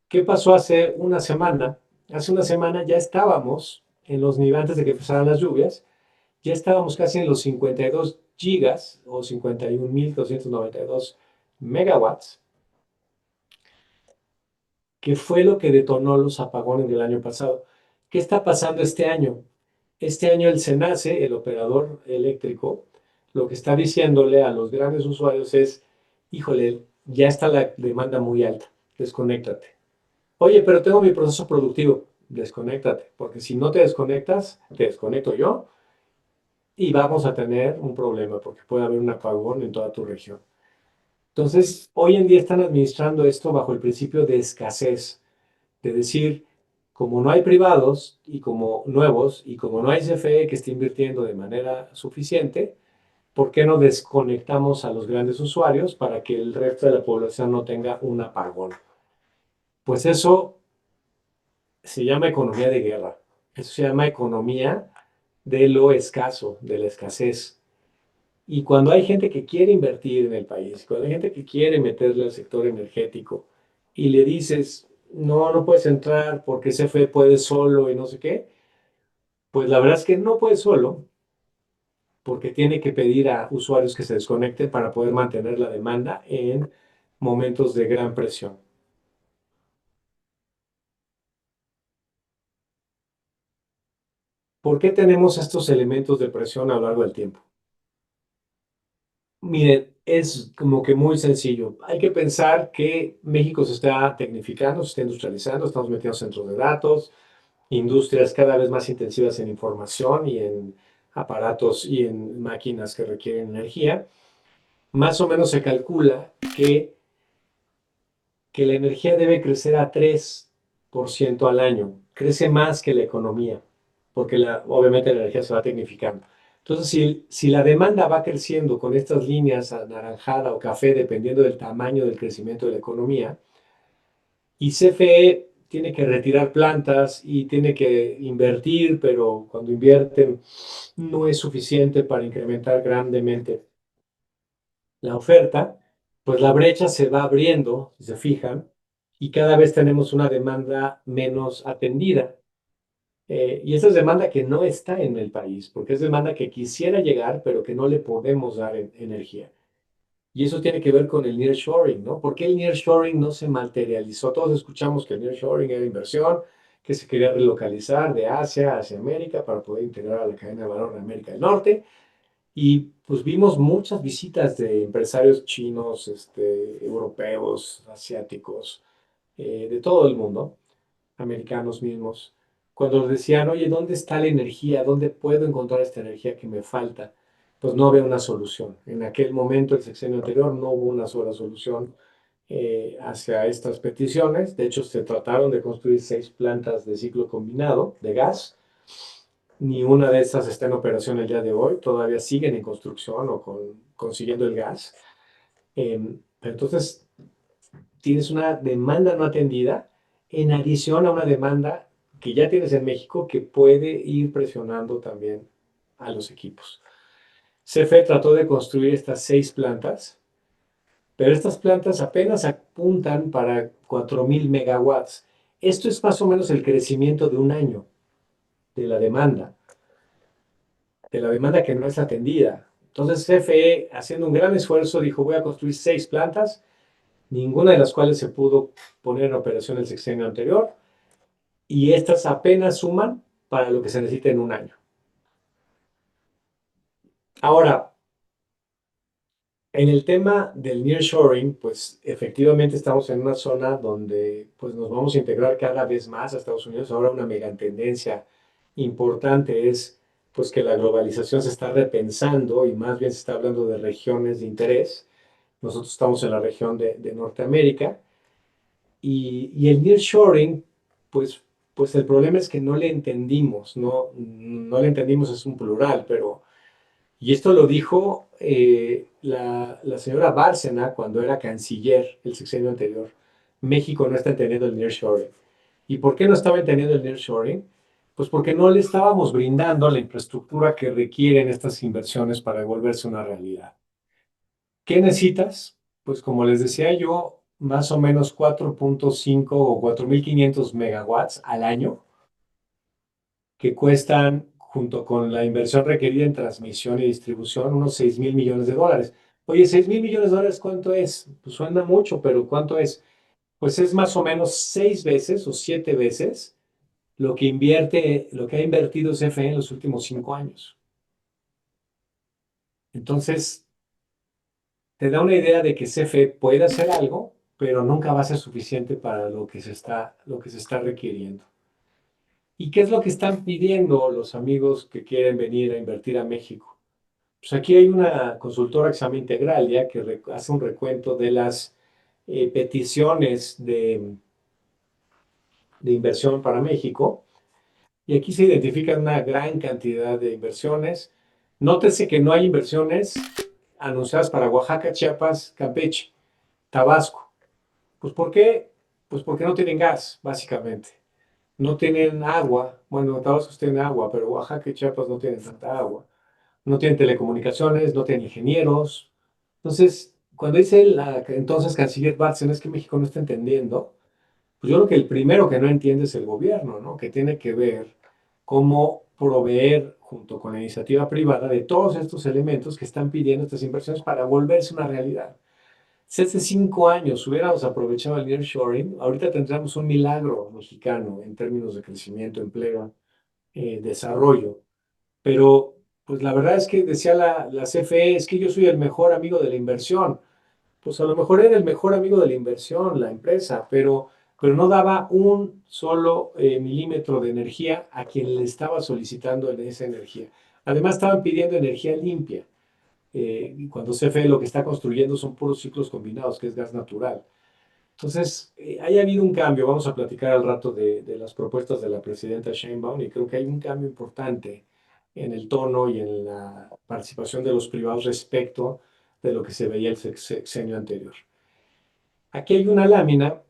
¿Qué pasó hace una semana? Hace una semana ya estábamos en los niveles, antes de que empezaran las lluvias, ya estábamos casi en los 52 gigas o 51.292 megawatts, que fue lo que detonó los apagones del año pasado. ¿Qué está pasando este año? Este año el SENACE, el operador eléctrico, lo que está diciéndole a los grandes usuarios es, híjole, ya está la demanda muy alta, desconéctate. Oye, pero tengo mi proceso productivo, desconéctate, porque si no te desconectas, te desconecto yo y vamos a tener un problema porque puede haber un apagón en toda tu región. Entonces, hoy en día están administrando esto bajo el principio de escasez, de decir, como no hay privados y como nuevos y como no hay CFE que esté invirtiendo de manera suficiente, ¿por qué no desconectamos a los grandes usuarios para que el resto de la población no tenga un apagón? Pues eso se llama economía de guerra. Eso se llama economía de lo escaso, de la escasez. Y cuando hay gente que quiere invertir en el país, cuando hay gente que quiere meterle al sector energético y le dices, no, no puedes entrar porque CFE puede solo y no sé qué, pues la verdad es que no puede solo porque tiene que pedir a usuarios que se desconecten para poder mantener la demanda en momentos de gran presión. ¿Por qué tenemos estos elementos de presión a lo largo del tiempo? Miren, es como que muy sencillo. Hay que pensar que México se está tecnificando, se está industrializando, estamos metiendo centros de datos, industrias cada vez más intensivas en información y en aparatos y en máquinas que requieren energía. Más o menos se calcula que la energía debe crecer a 3% al año. Crece más que la economía, porque obviamente la energía se va tecnificando. Entonces, si la demanda va creciendo con estas líneas anaranjada o café, dependiendo del tamaño del crecimiento de la economía, y CFE tiene que retirar plantas y tiene que invertir, pero cuando invierten no es suficiente para incrementar grandemente la oferta, pues la brecha se va abriendo, si se fijan, y cada vez tenemos una demanda menos atendida. Y esa es demanda que no está en el país, porque es demanda que quisiera llegar, pero que no le podemos dar energía. Y eso tiene que ver con el nearshoring, ¿no? ¿Por qué el nearshoring no se materializó? Todos escuchamos que el nearshoring era inversión, que se quería relocalizar de Asia hacia América para poder integrar a la cadena de valor de América del Norte. Y pues vimos muchas visitas de empresarios chinos, europeos, asiáticos, de todo el mundo, americanos mismos, cuando nos decían, oye, ¿dónde está la energía? ¿Dónde puedo encontrar esta energía que me falta? Pues no había una solución. En aquel momento, el sexenio anterior, no hubo una sola solución hacia estas peticiones. De hecho, se trataron de construir 6 plantas de ciclo combinado de gas. Ni una de esas está en operación el día de hoy. Todavía siguen en construcción o consiguiendo el gas. Pero entonces, tienes una demanda no atendida en adición a una demanda que ya tienes en México que puede ir presionando también a los equipos. CFE trató de construir estas 6 plantas, pero estas plantas apenas apuntan para 4.000 megawatts. Esto es más o menos el crecimiento de un año de de la demanda que no es atendida. Entonces CFE, haciendo un gran esfuerzo, dijo, voy a construir 6 plantas, ninguna de las cuales se pudo poner en operación el sexenio anterior, y estas apenas suman para lo que se necesita en un año. Ahora, en el tema del nearshoring, pues efectivamente estamos en una zona donde pues nos vamos a integrar cada vez más a Estados Unidos. Ahora una mega tendencia importante es pues que la globalización se está repensando y más bien se está hablando de regiones de interés. Nosotros estamos en la región de Norteamérica y el nearshoring, pues, pues el problema es que no le entendimos, no le entendimos es un plural, pero y esto lo dijo la señora Bárcena cuando era canciller el sexenio anterior. México no está entendiendo el nearshoring. ¿Y por qué no estaba entendiendo el nearshoring? Pues porque no le estábamos brindando la infraestructura que requieren estas inversiones para volverse una realidad. ¿Qué necesitas? Pues como les decía yo, más o menos 4.5 o 4.500 megawatts al año que cuestan, junto con la inversión requerida en transmisión y distribución, unos 6.000 millones de dólares. Oye, 6.000 millones de dólares, ¿cuánto es? Pues suena mucho, pero ¿cuánto es? Pues es más o menos 6 veces o 7 veces lo que ha invertido CFE en los últimos 5 años. Entonces, te da una idea de que CFE puede hacer algo, pero nunca va a ser suficiente para lo que se está requiriendo. ¿Y qué es lo que están pidiendo los amigos que quieren venir a invertir a México? Pues aquí hay una consultora que se llama Integralia que hace un recuento de las peticiones de inversión para México y aquí se identifican una gran cantidad de inversiones. Nótese que no hay inversiones anunciadas para Oaxaca, Chiapas, Campeche, Tabasco. Pues ¿por qué? Pues porque no tienen gas, básicamente. No tienen agua. Bueno, Tabasco tiene agua, pero Oaxaca y Chiapas no tienen tanta agua. No tienen telecomunicaciones, no tienen ingenieros. Entonces, cuando dice la entonces canciller Bartsen es que México no está entendiendo, pues yo creo que el primero que no entiende es el gobierno, ¿no? Que tiene que ver cómo proveer junto con la iniciativa privada de todos estos elementos que están pidiendo estas inversiones para volverse una realidad. Si hace 5 años hubiéramos aprovechado el nearshoring, ahorita tendríamos un milagro mexicano en términos de crecimiento, empleo, desarrollo. Pero, pues la verdad es que decía la CFE, es que yo soy el mejor amigo de la inversión. Pues a lo mejor era el mejor amigo de la inversión, la empresa, pero no daba un solo milímetro de energía a quien le estaba solicitando en esa energía. Además, estaban pidiendo energía limpia. Cuando CFE lo que está construyendo son puros ciclos combinados, que es gas natural. Entonces, haya habido un cambio. Vamos a platicar al rato de las propuestas de la presidenta Sheinbaum y creo que hay un cambio importante en el tono y en la participación de los privados respecto de lo que se veía el sexenio anterior. Aquí hay una lámina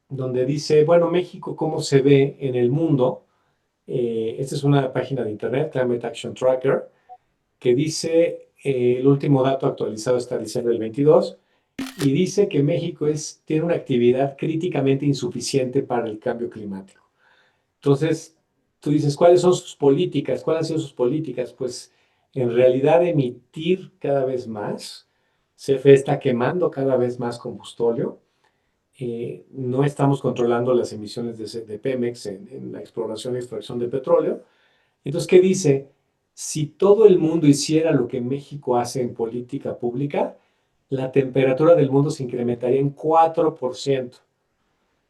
donde dice, bueno, México, ¿cómo se ve en el mundo? Esta es una página de internet, Climate Action Tracker, que dice, el último dato actualizado está diciembre del 22, y dice que México tiene una actividad críticamente insuficiente para el cambio climático. Entonces, tú dices, ¿cuáles son sus políticas? ¿Cuáles han sido sus políticas? Pues en realidad emitir cada vez más. CFE está quemando cada vez más combustóleo. No estamos controlando las emisiones de Pemex en la exploración y extracción de petróleo. Entonces, ¿qué dice? Si todo el mundo hiciera lo que México hace en política pública, la temperatura del mundo se incrementaría en 4%.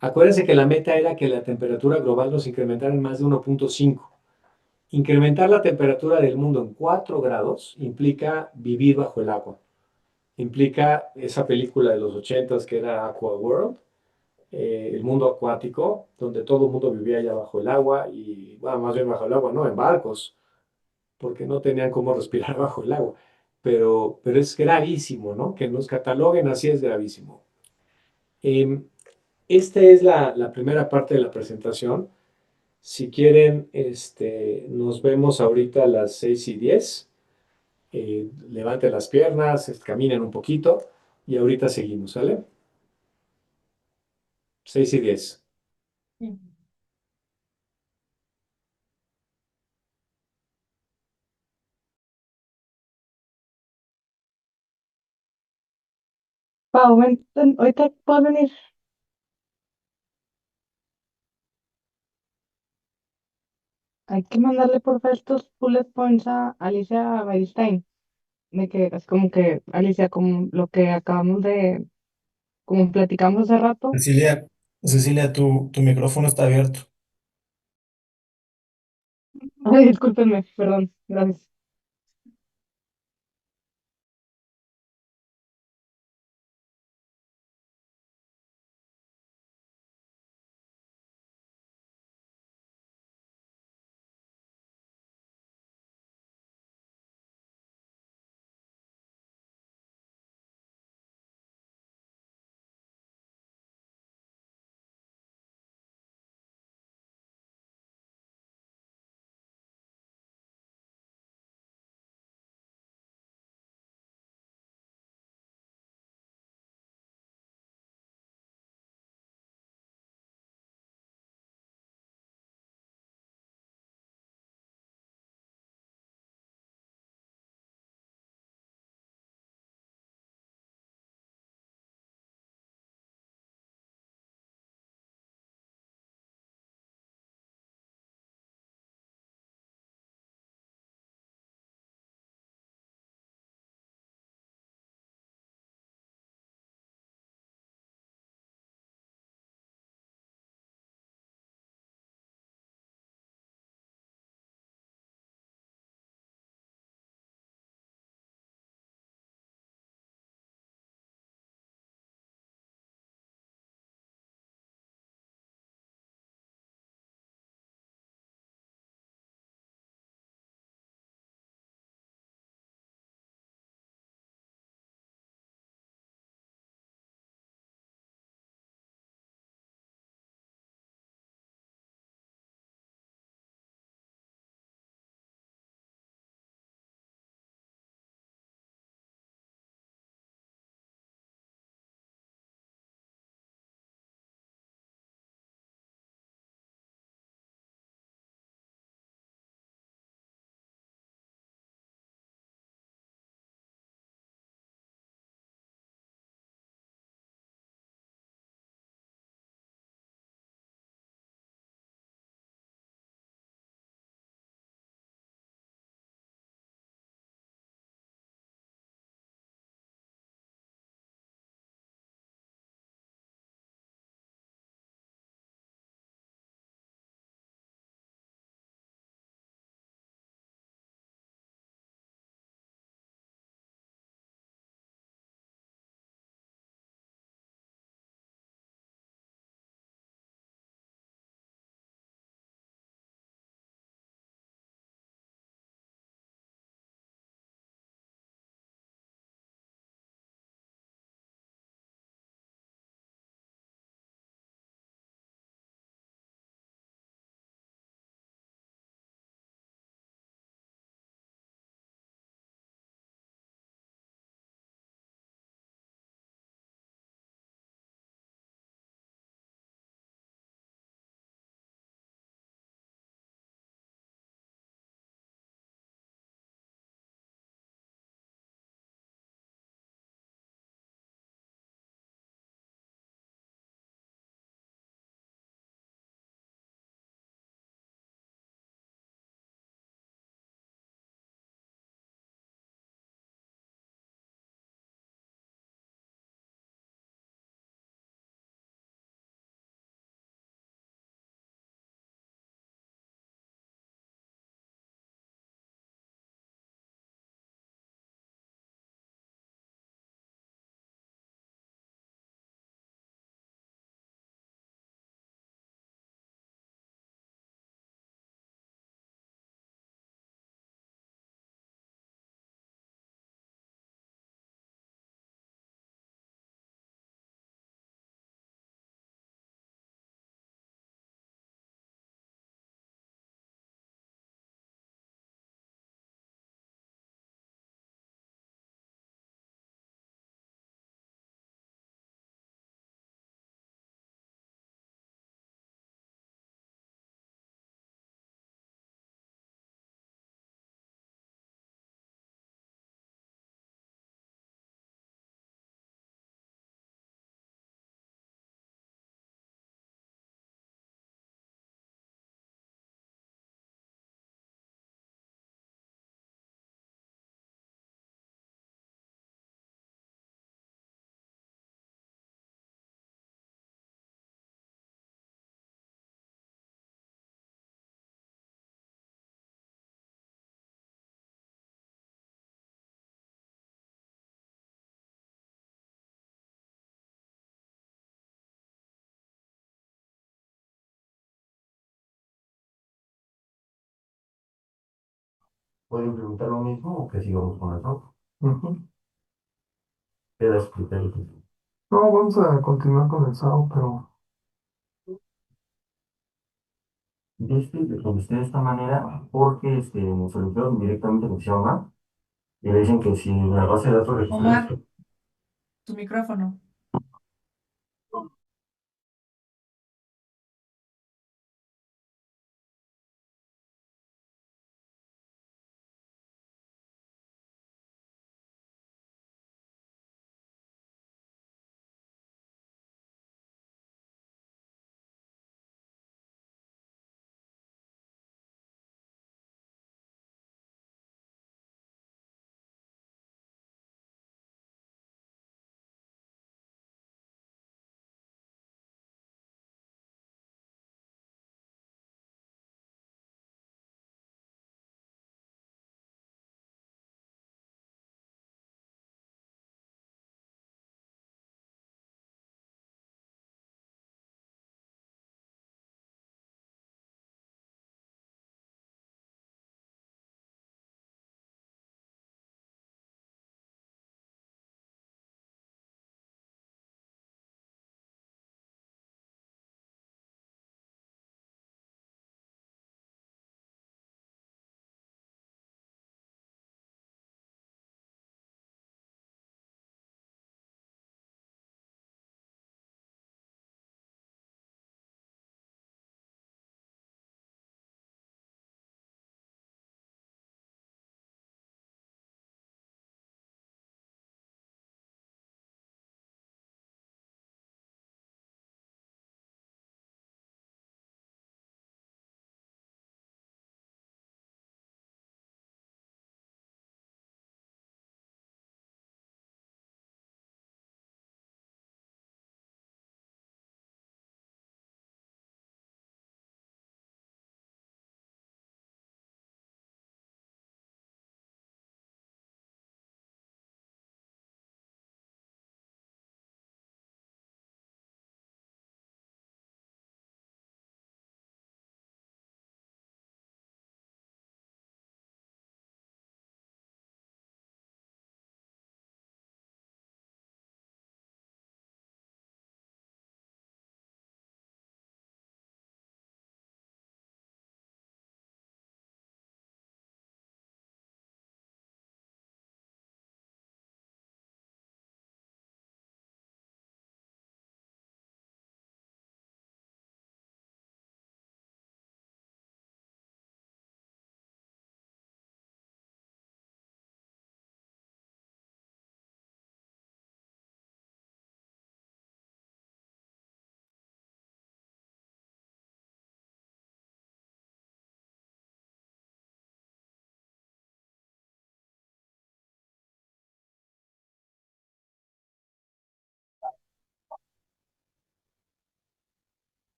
Acuérdense que la meta era que la temperatura global no se incrementara en más de 1.5. Incrementar la temperatura del mundo en 4 grados implica vivir bajo el agua. Implica esa película de los 80s que era Aqua World, el mundo acuático, donde todo el mundo vivía allá bajo el agua y, bueno, más bien bajo el agua, no, en barcos, porque no tenían cómo respirar bajo el agua. Pero es gravísimo, ¿no? Que nos cataloguen así es gravísimo. Eh, Esta es la primera parte de la presentación. Si quieren, nos vemos ahorita a las 6:10. Levanten las piernas, caminen un poquito y ahorita seguimos, ¿sale? 6:10. Pau, ahorita puedo venir. Hay que mandarle por favor estos bullet points a Alicia Weinstein, de que es como que, Alicia, como lo que acabamos de, como platicamos hace rato. Cecilia, Cecilia, tu micrófono está abierto. Ay, discúlpenme, perdón, gracias. puede implementar lo mismo o que sigamos con el rojo. Ujú. Queda a su criterio. No, vamos a continuar con el SAO, pero Lo contesté de esta manera porque me solicitaron directamente que se llama y le dicen que si en la base de datos registrada. Omar, tu micrófono.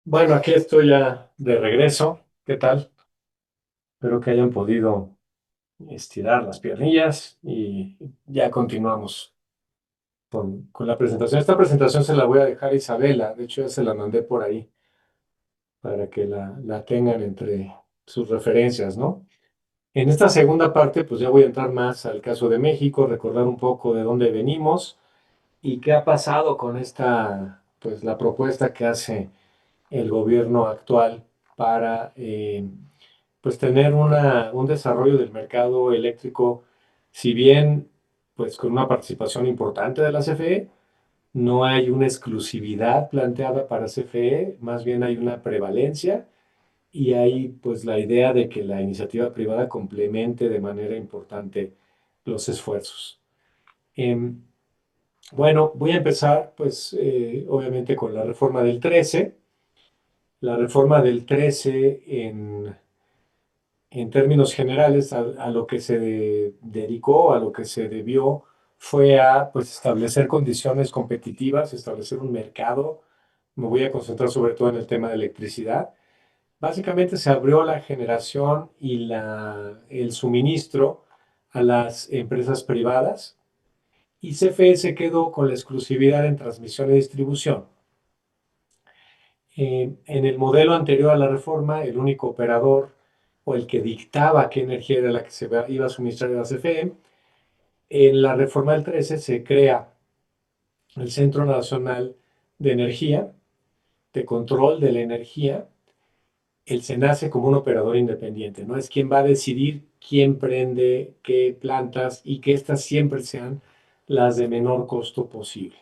Bueno, aquí estoy ya de regreso. ¿Qué tal? Espero que hayan podido estirar las piernillas y ya continuamos con la presentación. Esta presentación se la voy a dejar a Isabela, de hecho ya se la mandé por ahí para que la tengan entre sus referencias, ¿no? En esta segunda parte, pues ya voy a entrar más al caso de México, recordar un poco de dónde venimos y qué ha pasado con esta, pues la propuesta que hace el gobierno actual para pues tener un desarrollo del mercado eléctrico, si bien pues con una participación importante de la CFE, no hay una exclusividad planteada para CFE, más bien hay una prevalencia y hay pues la idea de que la iniciativa privada complemente de manera importante los esfuerzos. Em, bueno, voy a empezar pues obviamente con la reforma del 13. La reforma del 13 en términos generales a lo que se dedicó, a lo que se debió, fue a pues, establecer condiciones competitivas, establecer un mercado. Me voy a concentrar sobre todo en el tema de electricidad. Básicamente se abrió la generación y el suministro a las empresas privadas y CFE se quedó con la exclusividad en transmisión y distribución. En el modelo anterior a la reforma, el único operador o el que dictaba qué energía era la que se iba a suministrar a la CFE, en la reforma del 13 se crea el Centro Nacional de Energía, de Control de la Energía. El SENACE como un operador independiente, ¿no? Es quien va a decidir quién prende qué plantas y que éstas siempre sean las de menor costo posible.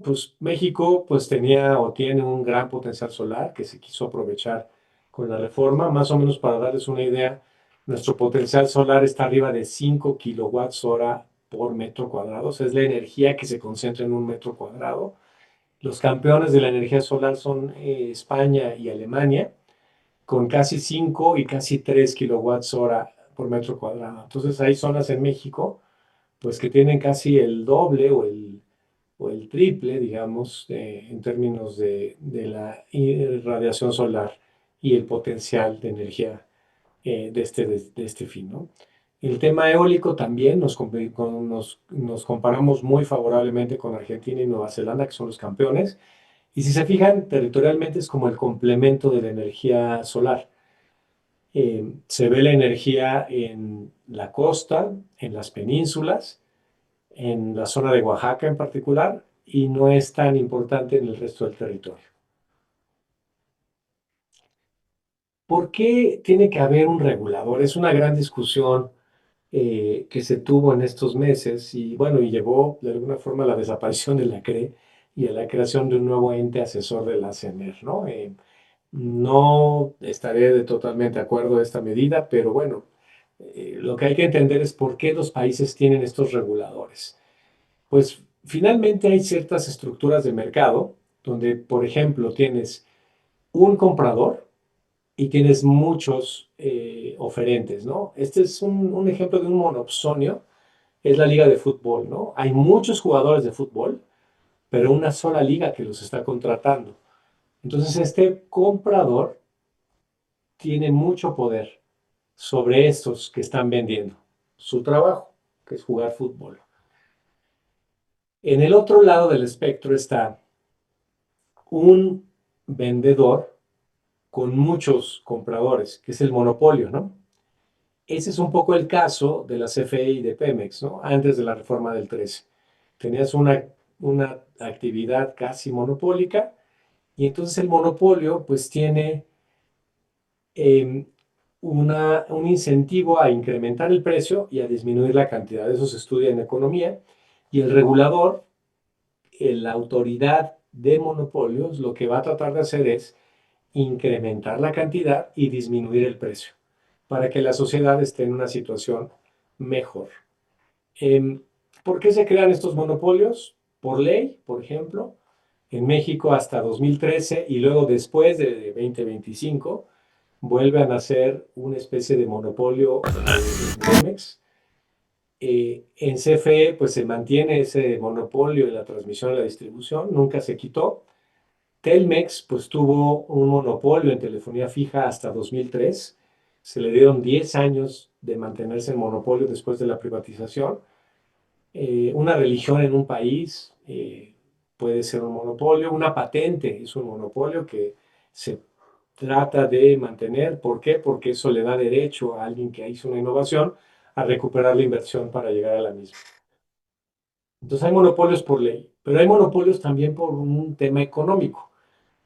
Pues México pues tenía o tiene un gran potencial solar que se quiso aprovechar con la reforma. Más o menos para darles una idea, nuestro potencial solar está arriba de 5 kilowatts hora por metro cuadrado. O sea, es la energía que se concentra en un metro cuadrado. Los campeones de la energía solar son España y Alemania, con casi 5 y casi 3 kilowatts hora por metro cuadrado. Entonces hay zonas en México pues que tienen casi el doble o el triple, digamos, en términos de la radiación solar y el potencial de energía de este fin, ¿no? El tema eólico también nos comparamos muy favorablemente con Argentina y Nueva Zelanda, que son los campeones. Y si se fijan, territorialmente es como el complemento de la energía solar. Se ve la energía en la costa, en las penínsulas, en la zona de Oaxaca en particular, y no es tan importante en el resto del territorio. ¿Por qué tiene que haber un regulador? Es una gran discusión que se tuvo en estos meses y bueno, y llevó de alguna forma a la desaparición de la CRE y a la creación de un nuevo ente asesor de la CENER, ¿no? No estaré totalmente de acuerdo de esta medida, pero bueno, lo que hay que entender es por qué los países tienen estos reguladores. Pues finalmente hay ciertas estructuras de mercado donde, por ejemplo, tienes un comprador y tienes muchos oferentes, ¿no? Este es un ejemplo de un monopsonio, es la liga de fútbol, ¿no? Hay muchos jugadores de fútbol, pero una sola liga que los está contratando. Entonces, este comprador tiene mucho poder sobre estos que están vendiendo su trabajo, que es jugar fútbol. En el otro lado del espectro está un vendedor con muchos compradores, que es el monopolio, ¿no? Ese es un poco el caso de la CFE y de Pemex, ¿no? Antes de la reforma del 13. Tenías una actividad casi monopólica y entonces el monopolio pues tiene eh, un incentivo a incrementar el precio y a disminuir la cantidad. Eso se estudia en economía y el regulador, la autoridad de monopolios, lo que va a tratar de hacer es incrementar la cantidad y disminuir el precio para que la sociedad esté en una situación mejor. ¿Por qué se crean estos monopolios? Por ley, por ejemplo, en México hasta 2013 y luego después de 2025 vuelve a nacer una especie de monopolio en Pemex. En CFE pues se mantiene ese monopolio en la transmisión y la distribución, nunca se quitó. Telmex pues tuvo un monopolio en telefonía fija hasta 2003. Se le dieron 10 años de mantenerse en monopolio después de la privatización. Una religión en un país puede ser un monopolio, una patente es un monopolio que se trata de mantener. ¿Por qué? Porque eso le da derecho a alguien que hizo una innovación a recuperar la inversión para llegar a la misma. Entonces hay monopolios por ley, pero hay monopolios también por un tema económico.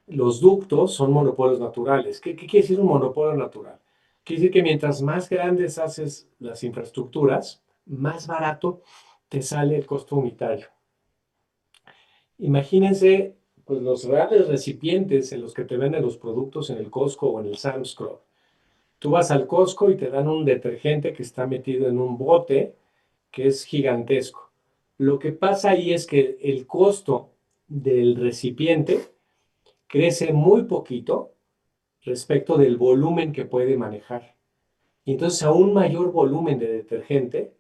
Los ductos son monopolios naturales. ¿Qué quiere decir un monopolio natural? Quiere decir que mientras más grandes haces las infraestructuras, más barato te sale el costo unitario. Imagínense pues, los reales recipientes en los que te venden los productos en el Costco o en el Sam's Club. Tú vas al Costco y te dan un detergente que está metido en un bote que es gigantesco. Lo que pasa ahí es que el costo del recipiente crece muy poquito respecto del volumen que puede manejar. Y entonces a un mayor volumen de detergente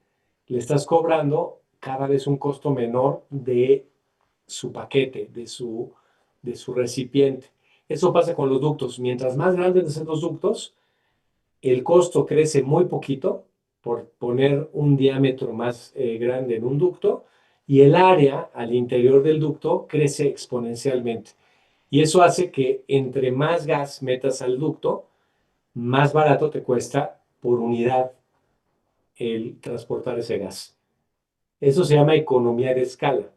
le estás cobrando cada vez un costo menor de su paquete, de su recipiente. Eso pasa con los ductos. Mientras más grandes son los ductos, el costo crece muy poquito por poner un diámetro más grande en un ducto y el área al interior del ducto crece exponencialmente. Y eso hace que entre más gas metas al ducto, más barato te cuesta por unidad el transportar ese gas. Eso se llama economía de escala.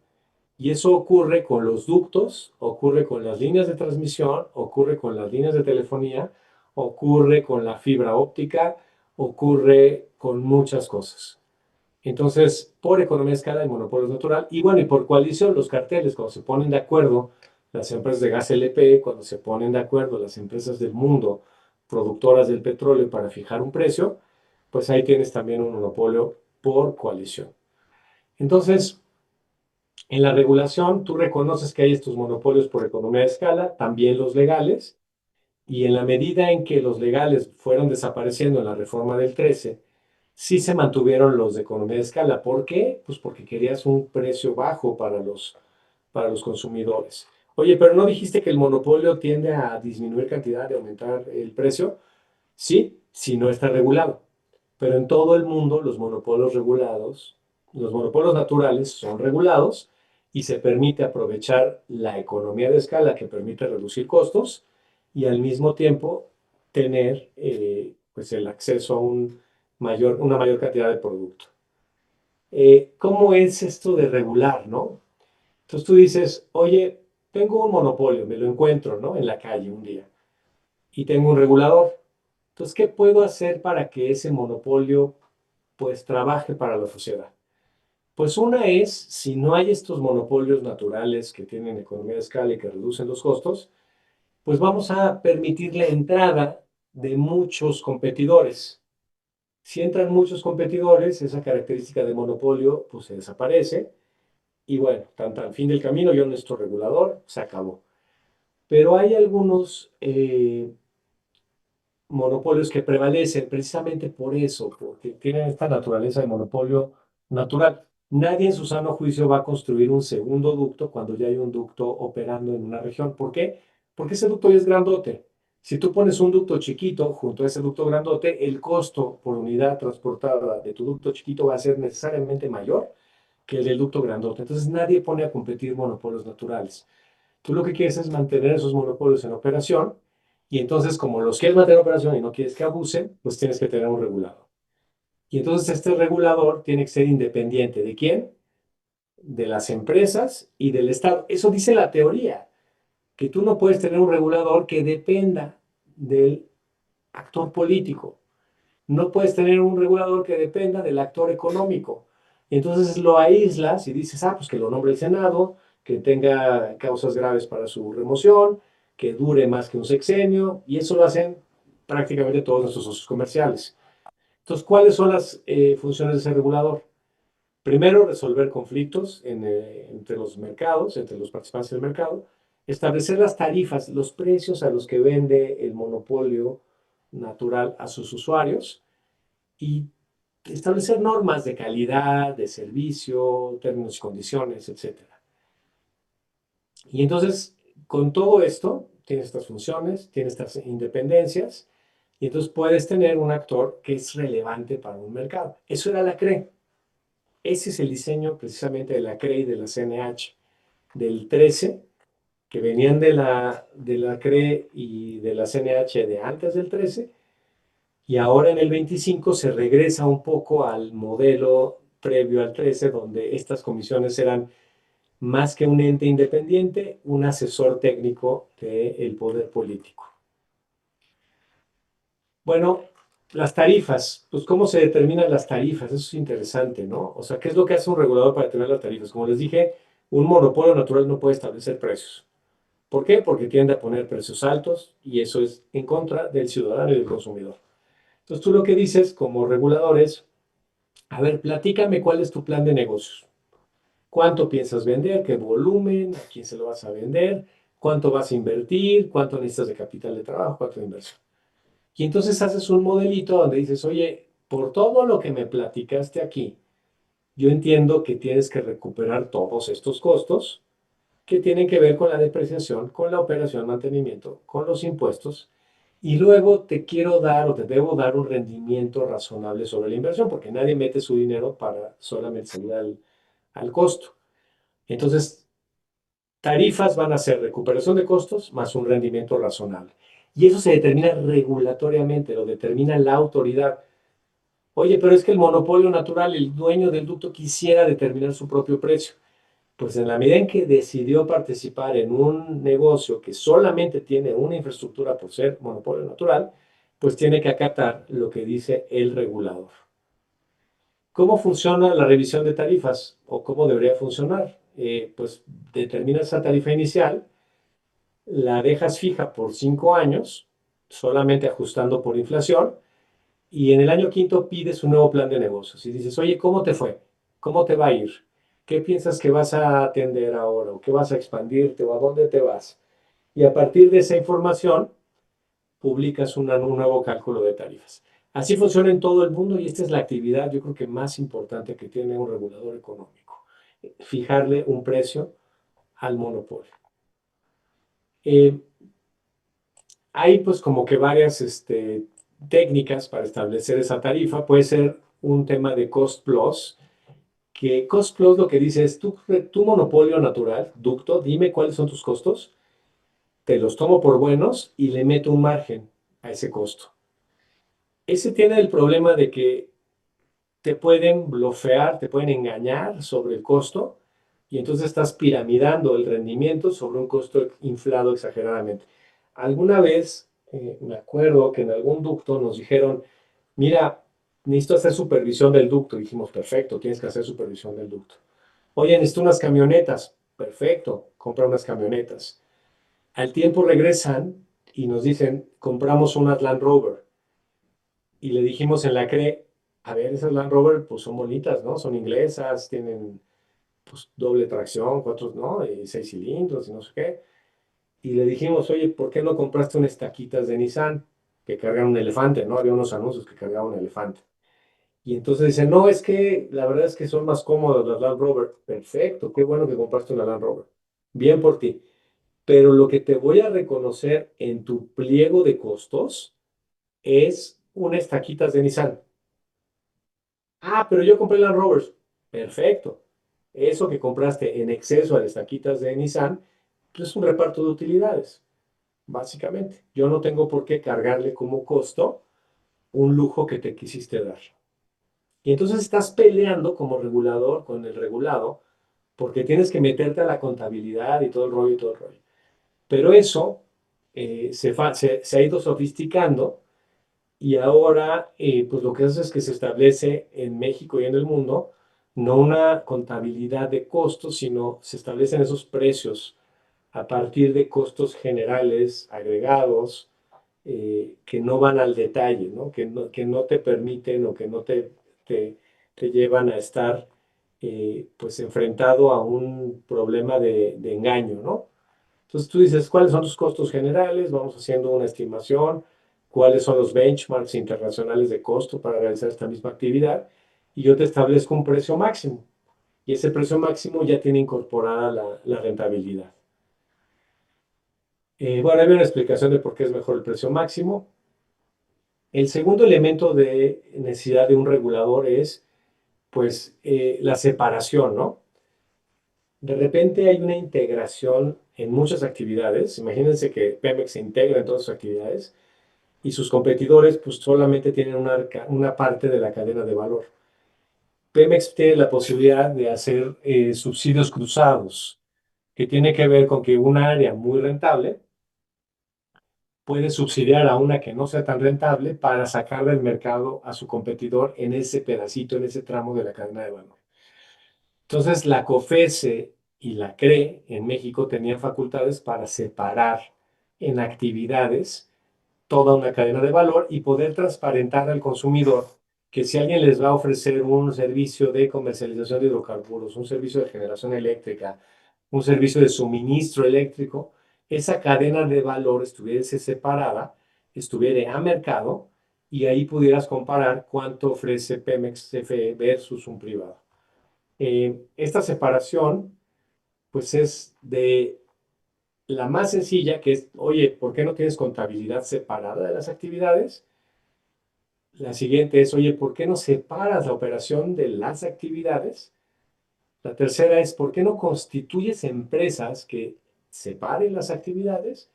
Y eso ocurre con los ductos, ocurre con las líneas de transmisión, ocurre con las líneas de telefonía, ocurre con la fibra óptica, ocurre con muchas cosas. Entonces, por economía de escala, el monopolio es natural. Y bueno, y por coalición, los carteles, cuando se ponen de acuerdo, las empresas de gas LP, cuando se ponen de acuerdo las empresas del mundo productoras del petróleo para fijar un precio, pues ahí tienes también un monopolio por coalición. Entonces, en la regulación, tú reconoces que hay estos monopolios por economía de escala, también los legales, y en la medida en que los legales fueron desapareciendo en la reforma del 13, sí se mantuvieron los de economía de escala. ¿Por qué? Pues porque querías un precio bajo para los consumidores. Oye, pero ¿no dijiste que el monopolio tiende a disminuir cantidad, de aumentar el precio? Sí, si no está regulado. Pero en todo el mundo los monopolios regulados, los monopolios naturales son regulados y se permite aprovechar la economía de escala que permite reducir costos y al mismo tiempo tener pues el acceso a una mayor cantidad de producto. ¿Cómo es esto de regular, no? Entonces tú dices, oye, tengo un monopolio, me lo encuentro, ¿no? En la calle un día y tengo un regulador. Entonces, ¿qué puedo hacer para que ese monopolio pues trabaje para la sociedad? Pues una es, si no hay estos monopolios naturales que tienen economía de escala y que reducen los costos, pues vamos a permitir la entrada de muchos competidores. Si entran muchos competidores, esa característica de monopolio pues se desaparece y bueno, tan fin del camino, yo nuestro regulador, se acabó. Pero hay algunos monopolios que prevalecen precisamente por eso, porque tienen esta naturaleza de monopolio natural. Nadie en su sano juicio va a construir un segundo ducto cuando ya hay un ducto operando en una región. ¿Por qué? Porque ese ducto ya es grandote. Si tú pones un ducto chiquito junto a ese ducto grandote, el costo por unidad transportada de tu ducto chiquito va a ser necesariamente mayor que el del ducto grandote. Entonces nadie pone a competir monopolios naturales. Tú lo que quieres es mantener esos monopolios en operación y entonces como los quieres mantener en operación y no quieres que abusen, pues tienes que tener un regulador. Y entonces este regulador tiene que ser independiente. ¿De quién? De las empresas y del Estado. Eso dice la teoría, que tú no puedes tener un regulador que dependa del actor político. No puedes tener un regulador que dependa del actor económico. Y entonces lo aíslas y dices, pues que lo nombre el Senado, que tenga causas graves para su remoción, que dure más que un sexenio, y eso lo hacen prácticamente todos nuestros socios comerciales. Entonces, ¿cuáles son las funciones de ese regulador? Primero, resolver conflictos entre los mercados, entre los participantes del mercado, establecer las tarifas, los precios a los que vende el monopolio natural a sus usuarios, y establecer normas de calidad, de servicio, términos y condiciones, etc. Y entonces, con todo esto, tienes estas funciones, tienes estas independencias, y entonces puedes tener un actor que es relevante para un mercado. Eso era la CRE. Ese es el diseño precisamente de la CRE y de la CNH, del 13, que venían de la CRE y de la CNH de antes del 13, y ahora en el 25 se regresa un poco al modelo previo al 13, donde estas comisiones eran más que un ente independiente, un asesor técnico del poder político. Bueno, las tarifas, pues cómo se determinan las tarifas, eso es interesante, ¿no? O sea, ¿qué es lo que hace un regulador para determinar las tarifas? Como les dije, un monopolio natural no puede establecer precios. ¿Por qué? Porque tiende a poner precios altos y eso es en contra del ciudadano y del consumidor. Entonces tú lo que dices como regulador es, a ver, platícame cuál es tu plan de negocios. ¿Cuánto piensas vender? ¿Qué volumen? ¿A quién se lo vas a vender? ¿Cuánto vas a invertir? ¿Cuánto necesitas de capital de trabajo? ¿Cuánto de inversión? Y entonces haces un modelito donde dices, oye, por todo lo que me platicaste aquí, yo entiendo que tienes que recuperar todos estos costos que tienen que ver con la depreciación, con la operación, mantenimiento, con los impuestos, y luego te quiero dar o te debo dar un rendimiento razonable sobre la inversión, porque nadie mete su dinero para solamente salir al costo. Entonces, tarifas van a ser recuperación de costos más un rendimiento razonable. Y eso se determina regulatoriamente, lo determina la autoridad. Oye, pero es que el monopolio natural, el dueño del ducto quisiera determinar su propio precio. Pues en la medida en que decidió participar en un negocio que solamente tiene una infraestructura por ser monopolio natural, pues tiene que acatar lo que dice el regulador. ¿Cómo funciona la revisión de tarifas o cómo debería funcionar? Pues determinas esa tarifa inicial, la dejas fija por 5 años, solamente ajustando por inflación, y en el año quinto pides un nuevo plan de negocios y dices, oye, ¿cómo te fue? ¿Cómo te va a ir? ¿Qué piensas que vas a atender ahora? ¿O qué vas a expandirte? ¿O a dónde te vas? Y a partir de esa información, publicas un nuevo cálculo de tarifas. Así funciona en todo el mundo y esta es la actividad, yo creo que más importante que tiene un regulador económico, fijarle un precio al monopolio. Eh, Hay pues como que varias técnicas para establecer esa tarifa. Puede ser un tema de cost plus, que cost plus lo que dice es tu monopolio natural, ducto, dime cuáles son tus costos, te los tomo por buenos y le meto un margen a ese costo. Ese tiene el problema de que te pueden blofear, te pueden engañar sobre el costo y entonces estás piramidando el rendimiento sobre un costo inflado exageradamente. Alguna vez me acuerdo que en algún ducto nos dijeron, mira, necesito hacer supervisión del ducto. Dijimos, perfecto, tienes que hacer supervisión del ducto. Oye, necesito unas camionetas. Perfecto, compra unas camionetas. Al tiempo regresan y nos dicen, compramos una Land Rover. Y le dijimos en la CRE, a ver, esas Land Rover pues son bonitas, ¿no? Son inglesas, tienen pues doble tracción, cuatro, ¿no? Y 6 cilindros y no sé qué. Y le dijimos, oye, ¿por qué no compraste unas taquitas de Nissan que cargan un elefante, ¿no? Había unos anuncios que cargaban un elefante. Y entonces dice, no, es que la verdad es que son más cómodas las Land Rover. Perfecto, qué bueno que compraste una Land Rover. Bien por ti. Pero lo que te voy a reconocer en tu pliego de costos es unas taquitas de Nissan. Ah, pero yo compré Land Rovers. Perfecto. Eso que compraste en exceso a las taquitas de Nissan, pues es un reparto de utilidades, básicamente. Yo no tengo por qué cargarle como costo un lujo que te quisiste dar. Y entonces estás peleando como regulador con el regulado porque tienes que meterte a la contabilidad y todo el rollo y todo el rollo. Pero eso se ha ido sofisticando y ahora pues lo que hace es que se establece en México y en el mundo no una contabilidad de costos, sino se establecen esos precios a partir de costos generales agregados que no van al detalle, ¿no? Que no te permiten o que no te llevan a estar pues enfrentado a un problema de engaño, ¿no? Entonces tú dices, ¿cuáles son tus costos generales? Vamos haciendo una estimación, cuáles son los benchmarks internacionales de costo para realizar esta misma actividad y yo te establezco un precio máximo y ese precio máximo ya tiene incorporada la rentabilidad. Bueno, hay una explicación de por qué es mejor el precio máximo. El segundo elemento de necesidad de un regulador es, pues, la separación, ¿no? De repente hay una integración en muchas actividades. Imagínense que Pemex se integra en todas sus actividades y sus competidores, pues, solamente tienen una parte de la cadena de valor. Pemex tiene la posibilidad de hacer subsidios cruzados, que tiene que ver con que un área muy rentable puede subsidiar a una que no sea tan rentable para sacar del mercado a su competidor en ese pedacito, en ese tramo de la cadena de valor. Entonces, la COFESE y la CRE en México tenían facultades para separar en actividades toda una cadena de valor y poder transparentar al consumidor que si alguien les va a ofrecer un servicio de comercialización de hidrocarburos, un servicio de generación eléctrica, un servicio de suministro eléctrico, esa cadena de valor estuviese separada, estuviera a mercado y ahí pudieras comparar cuánto ofrece Pemex CFE versus un privado. Esta separación, pues es de la más sencilla, que es, oye, ¿por qué no tienes contabilidad separada de las actividades? La siguiente es, oye, ¿por qué no separas la operación de las actividades? La tercera es, ¿por qué no constituyes empresas que separen las actividades?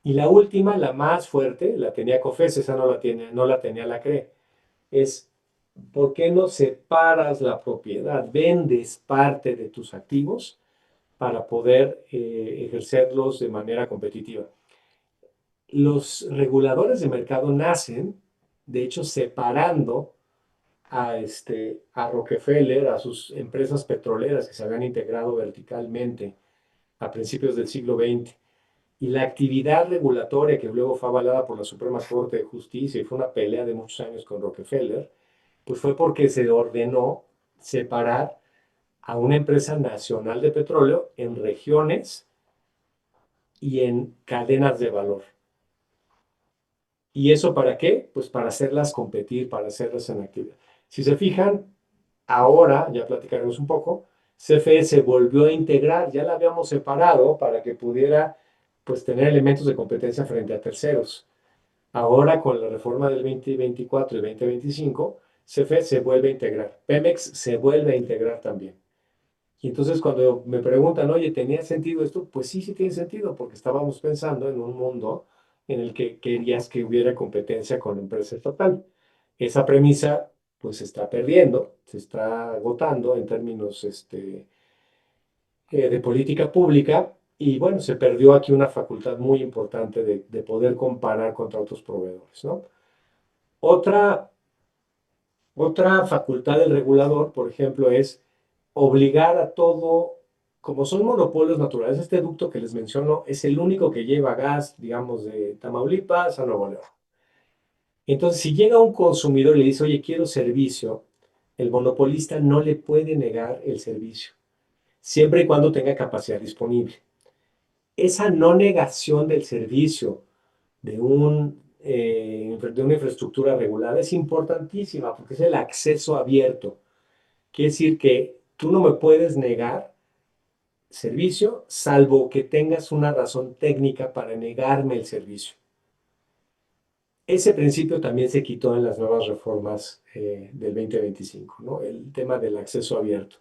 Y la última, la más fuerte, la tenía COFES, esa no la tenía la CRE, es, ¿por qué no separas la propiedad? Vendes parte de tus activos para poder ejercerlos de manera competitiva. Los reguladores de mercado nacen, de hecho, separando a Rockefeller, a sus empresas petroleras que se habían integrado verticalmente a principios del siglo XX. Y la actividad regulatoria que luego fue avalada por la Suprema Corte de Justicia y fue una pelea de muchos años con Rockefeller, pues fue porque se ordenó separar a una empresa nacional de petróleo en regiones y en cadenas de valor. ¿Y eso para qué? Pues para hacerlas competir, para hacerlas en actividad. Si se fijan, ahora, ya platicaremos un poco, CFE se volvió a integrar, ya la habíamos separado para que pudiera pues tener elementos de competencia frente a terceros. Ahora con la reforma del 2024 y 2025, CFE se vuelve a integrar, Pemex se vuelve a integrar también. Y entonces cuando me preguntan, oye, ¿tenía sentido esto? Pues sí, sí tiene sentido, porque estábamos pensando en un mundo en el que querías que hubiera competencia con la empresa estatal. Esa premisa, pues se está perdiendo, se está agotando en términos de política pública, y bueno, se perdió aquí una facultad muy importante de poder comparar contra otros proveedores, ¿no? Otra Otra facultad del regulador, por ejemplo, es obligar a todo, como son monopolios naturales, este ducto que les menciono es el único que lleva gas, digamos, de Tamaulipas a Nuevo León. Entonces, si llega un consumidor y le dice, oye, quiero servicio, el monopolista no le puede negar el servicio, siempre y cuando tenga capacidad disponible. Esa no negación del servicio de una infraestructura regulada es importantísima porque es el acceso abierto. Quiere decir que tú no me puedes negar servicio salvo que tengas una razón técnica para negarme el servicio. Ese principio también se quitó en las nuevas reformas del 2025, ¿no? El tema del acceso abierto,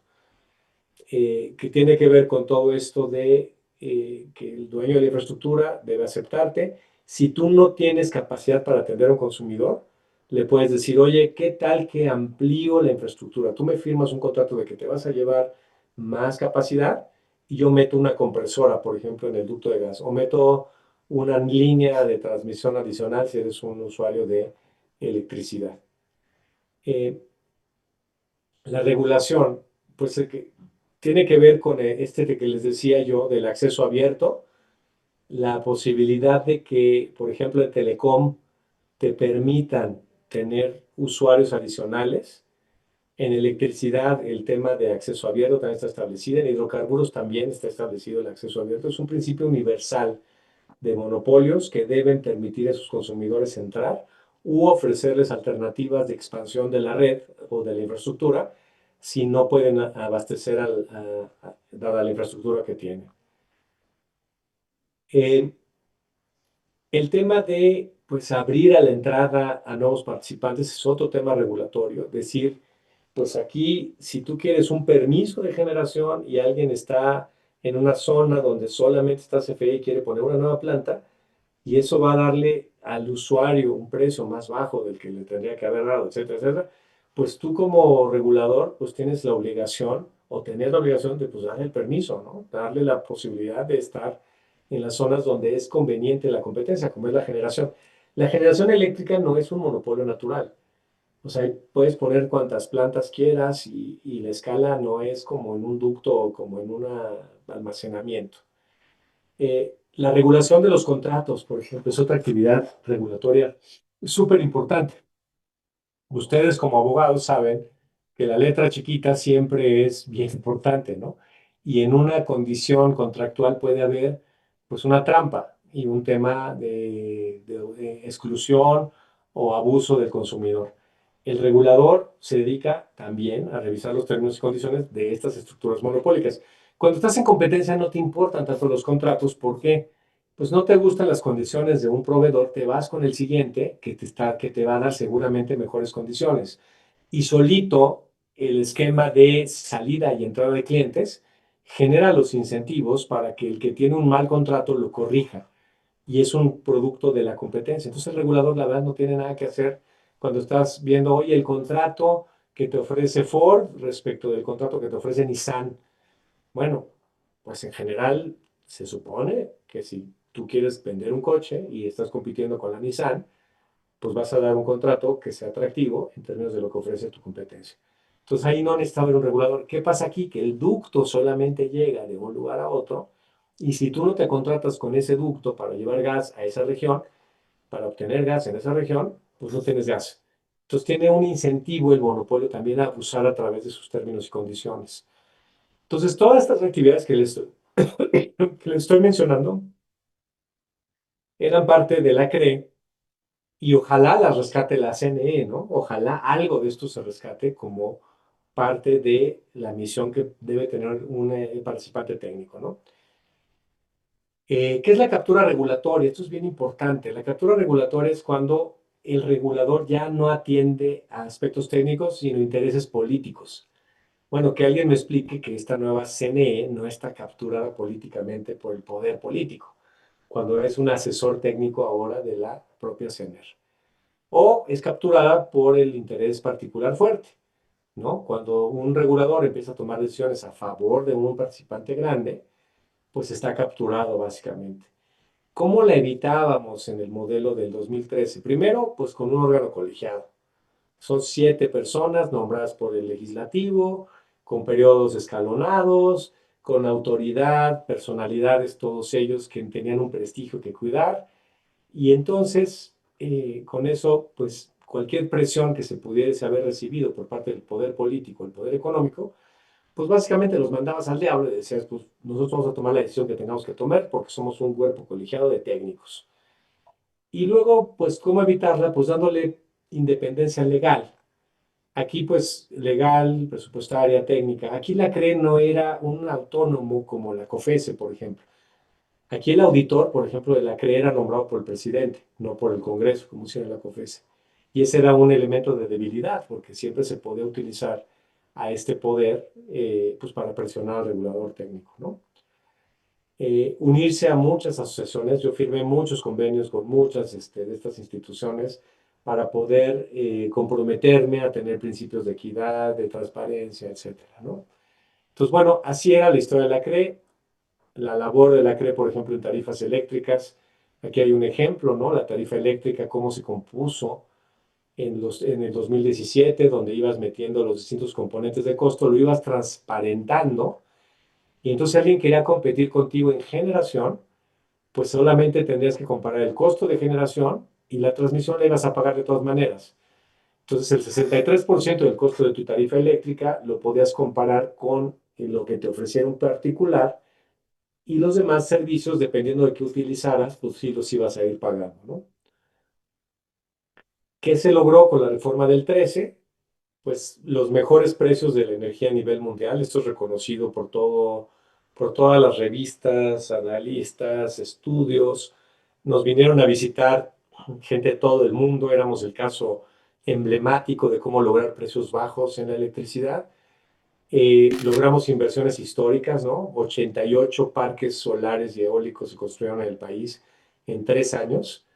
que tiene que ver con todo esto de que el dueño de la infraestructura debe aceptarte. Si tú no tienes capacidad para atender a un consumidor, le puedes decir, oye, ¿qué tal que amplío la infraestructura? Tú me firmas un contrato de que te vas a llevar más capacidad y yo meto una compresora, por ejemplo, en el ducto de gas, o meto una línea de transmisión adicional si eres un usuario de electricidad. Eh, la regulación, pues tiene que ver con este de que les decía yo del acceso abierto, la posibilidad de que, por ejemplo, en Telecom te permitan tener usuarios adicionales. En electricidad, el tema de acceso abierto también está establecido. En hidrocarburos también está establecido el acceso abierto. Es un principio universal de monopolios que deben permitir a sus consumidores entrar u ofrecerles alternativas de expansión de la red o de la infraestructura si no pueden abastecer dada la infraestructura que tienen. El tema de pues abrir a la entrada a nuevos participantes es otro tema regulatorio. Decir, pues aquí, si tú quieres un permiso de generación y alguien está en una zona donde solamente está CFE y quiere poner una nueva planta, y eso va a darle al usuario un precio más bajo del que le tendría que haber dado, etcétera, etcétera, pues tú como regulador, pues tienes la obligación o tenías la obligación de pues darle el permiso, ¿no? Darle la posibilidad de estar en las zonas donde es conveniente la competencia, como es la generación. La generación eléctrica no es un monopolio natural. O sea, puedes poner cuantas plantas quieras y la escala no es como en un ducto o como en un almacenamiento. La regulación de los contratos, por ejemplo, es otra actividad regulatoria súper importante. Ustedes como abogados saben que la letra chiquita siempre es bien importante, ¿no? Y en una condición contractual puede haber pues una trampa y un tema de exclusión o abuso del consumidor. El regulador se dedica también a revisar los términos y condiciones de estas estructuras monopólicas. Cuando estás en competencia no te importan tanto los contratos, ¿por qué? Pues no te gustan las condiciones de un proveedor, te vas con el siguiente que te va a dar seguramente mejores condiciones. Y solito el esquema de salida y entrada de clientes genera los incentivos para que el que tiene un mal contrato lo corrija. Y es un producto de la competencia. Entonces el regulador, la verdad, no tiene nada que hacer cuando estás viendo, oye, el contrato que te ofrece Ford respecto del contrato que te ofrece Nissan. Bueno, pues en general se supone que si tú quieres vender un coche y estás compitiendo con la Nissan, pues vas a dar un contrato que sea atractivo en términos de lo que ofrece tu competencia. Entonces ahí no necesita haber un regulador. ¿Qué pasa aquí? Que el ducto solamente llega de un lugar a otro y si tú no te contratas con ese ducto para llevar gas a esa región, para obtener gas en esa región, pues no tienes gas. Entonces tiene un incentivo el monopolio también a abusar a través de sus términos y condiciones. Entonces todas estas actividades que les estoy mencionando eran parte de la CRE y ojalá las rescate la CNE, ¿no? Ojalá algo de esto se rescate como parte de la misión que debe tener un participante técnico, ¿no? ¿Qué es la captura regulatoria? Esto es bien importante. La captura regulatoria es cuando el regulador ya no atiende a aspectos técnicos, sino intereses políticos. Bueno, que alguien me explique que esta nueva CNE no está capturada políticamente por el poder político, cuando es un asesor técnico ahora de la propia CNR. O es capturada por el interés particular fuerte, ¿no? Cuando un regulador empieza a tomar decisiones a favor de un participante grande, pues está capturado básicamente. ¿Cómo la evitábamos en el modelo del 2013? Primero, pues con un órgano colegiado. Son 7 personas nombradas por el legislativo, con periodos escalonados, con autoridad, personalidades, todos ellos que tenían un prestigio que cuidar. Y entonces, con eso, pues cualquier presión que se pudiese haber recibido por parte del poder político, el poder económico, pues básicamente los mandabas al diablo y decías, pues nosotros vamos a tomar la decisión que tengamos que tomar porque somos un cuerpo colegiado de técnicos. Y luego, pues, ¿cómo evitarla? Pues dándole independencia legal. Aquí, pues, legal, presupuestaria, técnica. Aquí la CRE no era un autónomo como la COFESE, por ejemplo. Aquí el auditor, por ejemplo, de la CRE era nombrado por el presidente, no por el Congreso, como hicieron la COFESE. Y ese era un elemento de debilidad, porque siempre se podía utilizar a este poder pues para presionar al regulador técnico, ¿no? Unirse a muchas asociaciones. Yo firmé muchos convenios con muchas de estas instituciones para poder comprometerme a tener principios de equidad, de transparencia, etcétera, ¿no? Entonces, bueno, así era la historia de la CRE, la labor de la CRE, por ejemplo, en tarifas eléctricas. Aquí hay un ejemplo, ¿no? La tarifa eléctrica, cómo se compuso en el 2017, donde ibas metiendo los distintos componentes de costo, lo ibas transparentando y entonces si alguien quería competir contigo en generación, pues solamente tendrías que comparar el costo de generación y la transmisión la ibas a pagar de todas maneras. Entonces el 63% del costo de tu tarifa eléctrica lo podías comparar con lo que te ofreciera un particular y los demás servicios, dependiendo de qué utilizaras, pues sí los ibas a ir pagando, ¿no? ¿Qué se logró con la reforma del 13? Pues los mejores precios de la energía a nivel mundial. Esto es reconocido por todas las revistas, analistas, estudios. Nos vinieron a visitar gente de todo el mundo, éramos el caso emblemático de cómo lograr precios bajos en la electricidad. Logramos inversiones históricas, ¿no? 88 parques solares y eólicos se construyeron en el país en 3 años.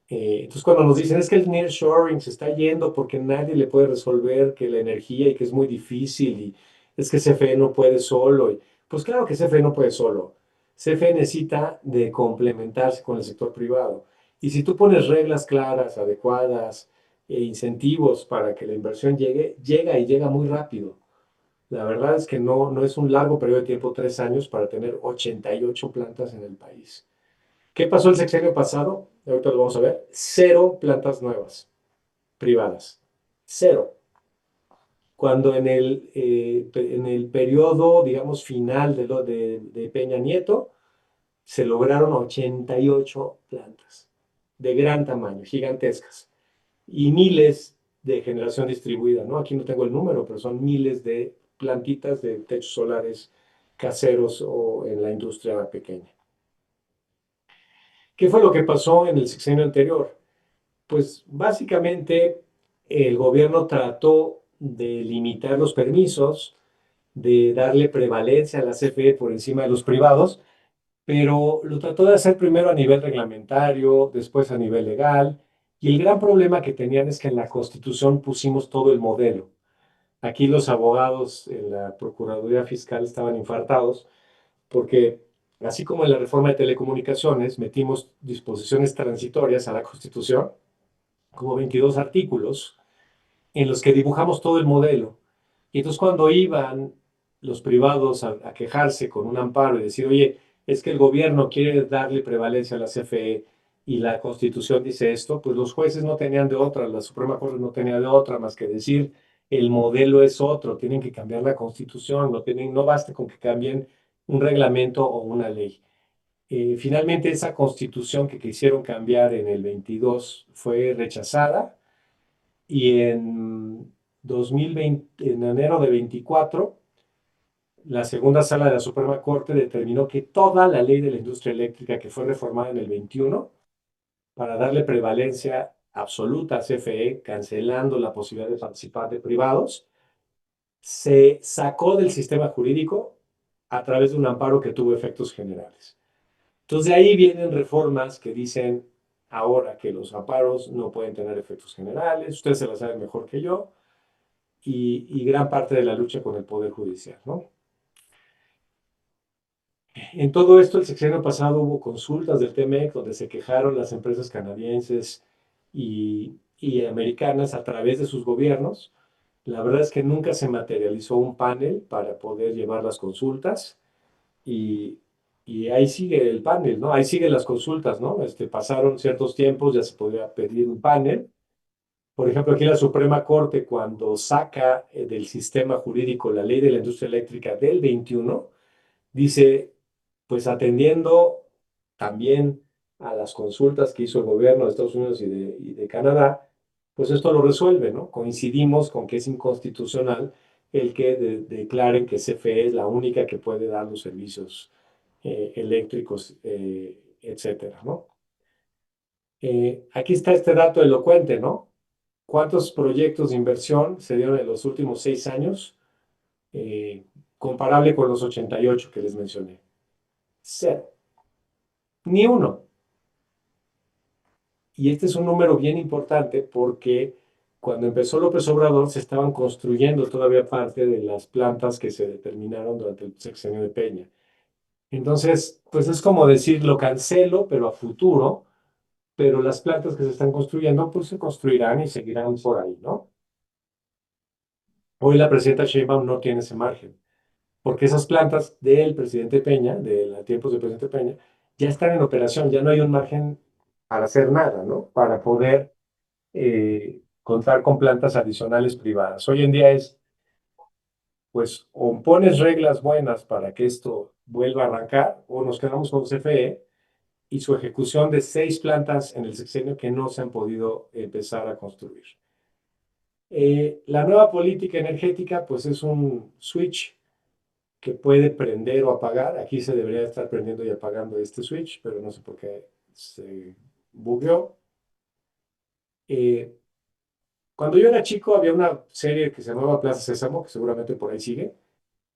Entonces, cuando nos dicen es que el nearshoring se está yendo porque nadie le puede resolver que la energía y que es muy difícil y es que CFE no puede solo. Pues claro que CFE no puede solo. CFE necesita de complementarse con el sector privado. Y si tú pones reglas claras, adecuadas e incentivos para que la inversión llegue, llega y llega muy rápido. La verdad es que no es un largo periodo de tiempo, 3 años, para tener 88 plantas en el país. ¿Qué pasó el sexenio pasado? Ahorita lo vamos a ver. Cero plantas nuevas, privadas. Cero. Cuando en el periodo, digamos, final de Peña Nieto, se lograron 88 plantas de gran tamaño, gigantescas, y miles de generación distribuida, ¿no? Aquí no tengo el número, pero son miles de plantitas de techos solares caseros o en la industria pequeña. ¿Qué fue lo que pasó en el sexenio anterior? Pues básicamente el gobierno trató de limitar los permisos, de darle prevalencia a la CFE por encima de los privados, pero lo trató de hacer primero a nivel reglamentario, después a nivel legal, y el gran problema que tenían es que en la Constitución pusimos todo el modelo. Aquí los abogados en la Procuraduría Fiscal estaban infartados porque así como en la reforma de telecomunicaciones metimos disposiciones transitorias a la Constitución, como 22 artículos, en los que dibujamos todo el modelo. Y entonces cuando iban los privados a quejarse con un amparo y decir, oye, es que el gobierno quiere darle prevalencia a la CFE y la Constitución dice esto, pues los jueces no tenían de otra, la Suprema Corte no tenía de otra más que decir, el modelo es otro, tienen que cambiar la Constitución, no basta con que cambien un reglamento o una ley. Finalmente esa Constitución que quisieron cambiar en el 22 fue rechazada y en 2020, en enero de 24, la segunda sala de la Suprema Corte determinó que toda la ley de la industria eléctrica que fue reformada en el 21 para darle prevalencia absoluta a CFE, cancelando la posibilidad de participar de privados, se sacó del sistema jurídico a través de un amparo que tuvo efectos generales. Entonces de ahí vienen reformas que dicen ahora que los amparos no pueden tener efectos generales, ustedes se lo saben mejor que yo, y gran parte de la lucha con el Poder Judicial, ¿no? En todo esto, el sexenio pasado hubo consultas del TMEC donde se quejaron las empresas canadienses y americanas a través de sus gobiernos. La verdad es que nunca se materializó un panel para poder llevar las consultas y, y ahí sigue el panel, ¿no? Ahí siguen las consultas, ¿no? Pasaron ciertos tiempos, ya se podía pedir un panel. Por ejemplo, aquí la Suprema Corte, cuando saca del sistema jurídico la ley de la industria eléctrica del 21, dice, pues atendiendo también a las consultas que hizo el gobierno de Estados Unidos y de Canadá, pues esto lo resuelve, ¿no? Coincidimos con que es inconstitucional el que declaren que CFE es la única que puede dar los servicios eléctricos, etcétera, ¿no? Aquí está este dato elocuente, ¿no? ¿Cuántos proyectos de inversión se dieron en los últimos 6 años? Comparable con los 88 que les mencioné. Cero. Ni uno. Y este es un número bien importante porque cuando empezó López Obrador se estaban construyendo todavía parte de las plantas que se determinaron durante el sexenio de Peña. Entonces, pues es como decir, lo cancelo, pero a futuro, pero las plantas que se están construyendo, pues se construirán y seguirán por ahí, ¿no? Hoy la presidenta Sheinbaum no tiene ese margen, porque esas plantas del presidente Peña, de los tiempos del presidente Peña, ya están en operación, ya no hay un margen para hacer nada, ¿no? Para poder contar con plantas adicionales privadas. Hoy en día es, pues, o pones reglas buenas para que esto vuelva a arrancar, o nos quedamos con CFE y su ejecución de 6 plantas en el sexenio que no se han podido empezar a construir. La nueva política energética, pues, es un switch que puede prender o apagar. Aquí se debería estar prendiendo y apagando este switch, pero no sé por qué se bugueó. Cuando yo era chico había una serie que se llamaba Plaza Sésamo, que seguramente por ahí sigue,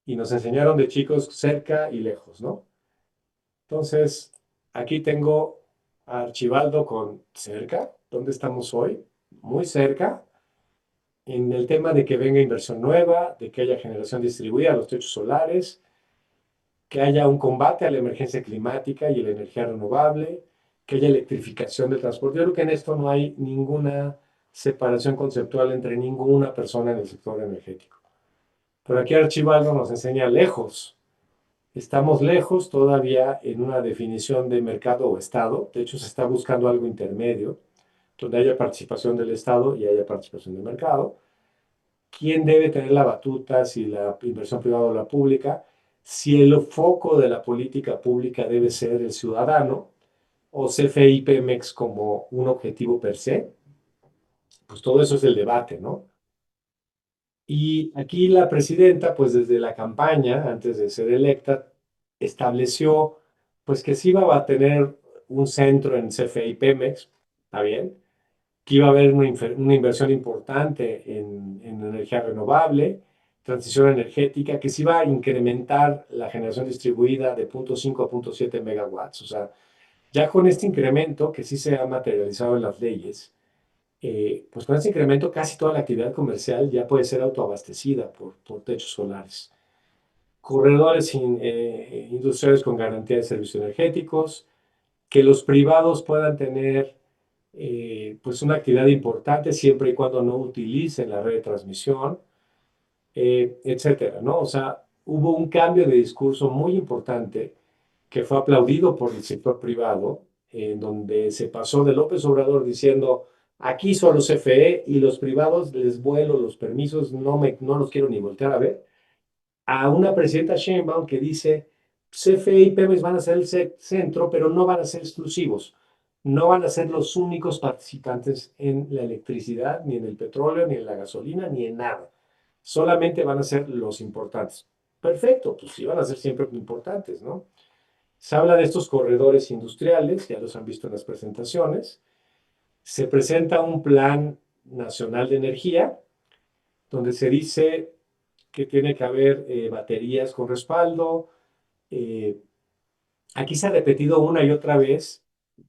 y nos enseñaron de chicos cerca y lejos, ¿no? Entonces, aquí tengo a Archibaldo con cerca, ¿dónde estamos hoy? Muy cerca, en el tema de que venga inversión nueva, de que haya generación distribuida, los techos solares, que haya un combate a la emergencia climática y la energía renovable, que haya electrificación del transporte. Yo creo que en esto no hay ninguna separación conceptual entre ninguna persona en el sector energético. Pero aquí Archibaldo nos enseña lejos. Estamos lejos todavía en una definición de mercado o Estado. De hecho, se está buscando algo intermedio, donde haya participación del Estado y haya participación del mercado. ¿Quién debe tener la batuta, si la inversión privada o la pública? Si el foco de la política pública debe ser el ciudadano o CFE y Pemex como un objetivo per se, pues todo eso es el debate, ¿no? Y aquí la presidenta, pues desde la campaña, antes de ser electa, estableció pues que sí iba a tener un centro en CFE y Pemex, ¿está bien? Que iba a haber una inversión importante en energía renovable, transición energética, que se iba a incrementar la generación distribuida de 0.5 a 0.7 megawatts. O sea, ya con este incremento, que sí se ha materializado en las leyes, pues con este incremento casi toda la actividad comercial ya puede ser autoabastecida por techos solares. Corredores industriales con garantía de servicios energéticos, que los privados puedan tener pues una actividad importante siempre y cuando no utilicen la red de transmisión, etcétera, ¿no? O sea, hubo un cambio de discurso muy importante que fue aplaudido por el sector privado, en donde se pasó de López Obrador diciendo, aquí solo CFE y los privados les vuelo los permisos, no los quiero ni voltear a ver, a una presidenta Sheinbaum que dice, CFE y Pemex van a ser el centro, pero no van a ser exclusivos. No van a ser los únicos participantes en la electricidad, ni en el petróleo, ni en la gasolina, ni en nada. Solamente van a ser los importantes. Perfecto, pues sí van a ser siempre importantes, ¿no? Se habla de estos corredores industriales, ya los han visto en las presentaciones. Se presenta un plan nacional de energía, donde se dice que tiene que haber baterías con respaldo. Eh, Aquí se ha repetido una y otra vez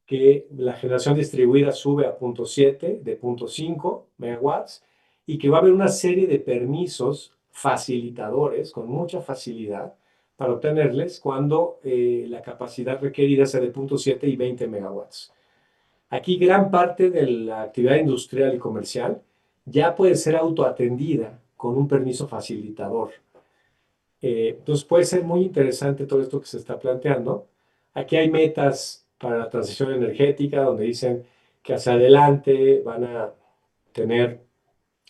que la generación distribuida sube a 0.7 de 0.5 megawatts y que va a haber una serie de permisos facilitadores con mucha facilidad para obtenerles cuando la capacidad requerida sea de 0.7 y 20 megawatts. Aquí gran parte de la actividad industrial y comercial ya puede ser autoatendida con un permiso facilitador. Entonces puede ser muy interesante todo esto que se está planteando. Aquí hay metas para la transición energética donde dicen que hacia adelante van a tener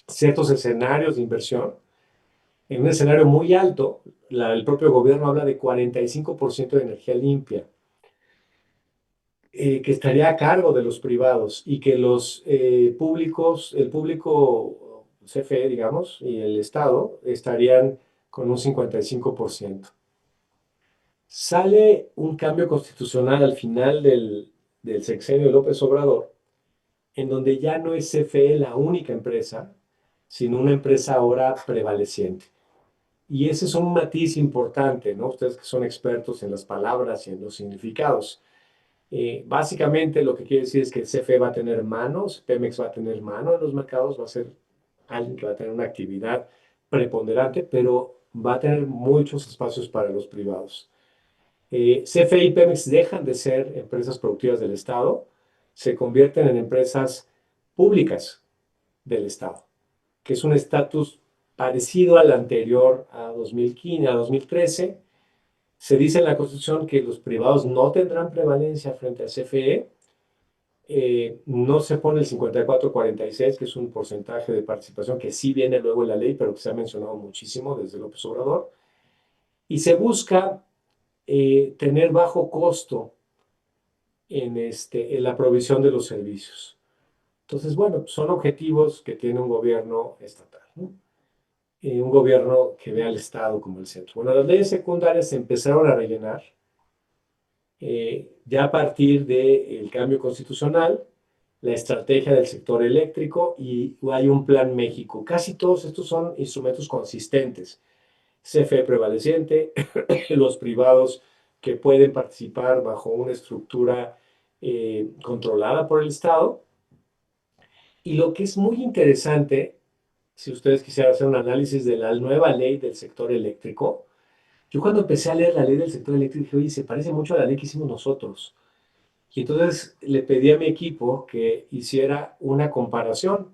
ciertos escenarios de inversión. En un escenario muy alto, el propio gobierno habla de 45% de energía limpia, que estaría a cargo de los privados y que los públicos, el público CFE, digamos, y el Estado estarían con un 55%. Sale un cambio constitucional al final del sexenio de López Obrador, en donde ya no es CFE la única empresa, sino una empresa ahora prevaleciente. Y ese es un matiz importante, ¿no? Ustedes que son expertos en las palabras y en los significados. Básicamente lo que quiere decir es que CFE va a tener manos, Pemex va a tener mano en los mercados, va a ser alguien que va a tener una actividad preponderante, pero va a tener muchos espacios para los privados. CFE y Pemex dejan de ser empresas productivas del Estado, se convierten en empresas públicas del Estado, que es un estatus parecido al anterior a 2015, a 2013. Se dice en la Constitución que los privados no tendrán prevalencia frente a CFE. No se pone el 54-46, que es un porcentaje de participación que sí viene luego en la ley, pero que se ha mencionado muchísimo desde López Obrador. Y se busca tener bajo costo en la provisión de los servicios. Entonces, bueno, son objetivos que tiene un gobierno estatal, ¿no? Un gobierno que ve al Estado como el centro. Bueno, las leyes secundarias se empezaron a rellenar ya a partir del cambio constitucional, la estrategia del sector eléctrico y hay un plan México. Casi todos estos son instrumentos consistentes. CFE prevaleciente, los privados que pueden participar bajo una estructura controlada por el Estado. Y lo que es muy interesante, si ustedes quisieran hacer un análisis de la nueva ley del sector eléctrico, yo cuando empecé a leer la ley del sector eléctrico dije, oye, se parece mucho a la ley que hicimos nosotros. Y entonces le pedí a mi equipo que hiciera una comparación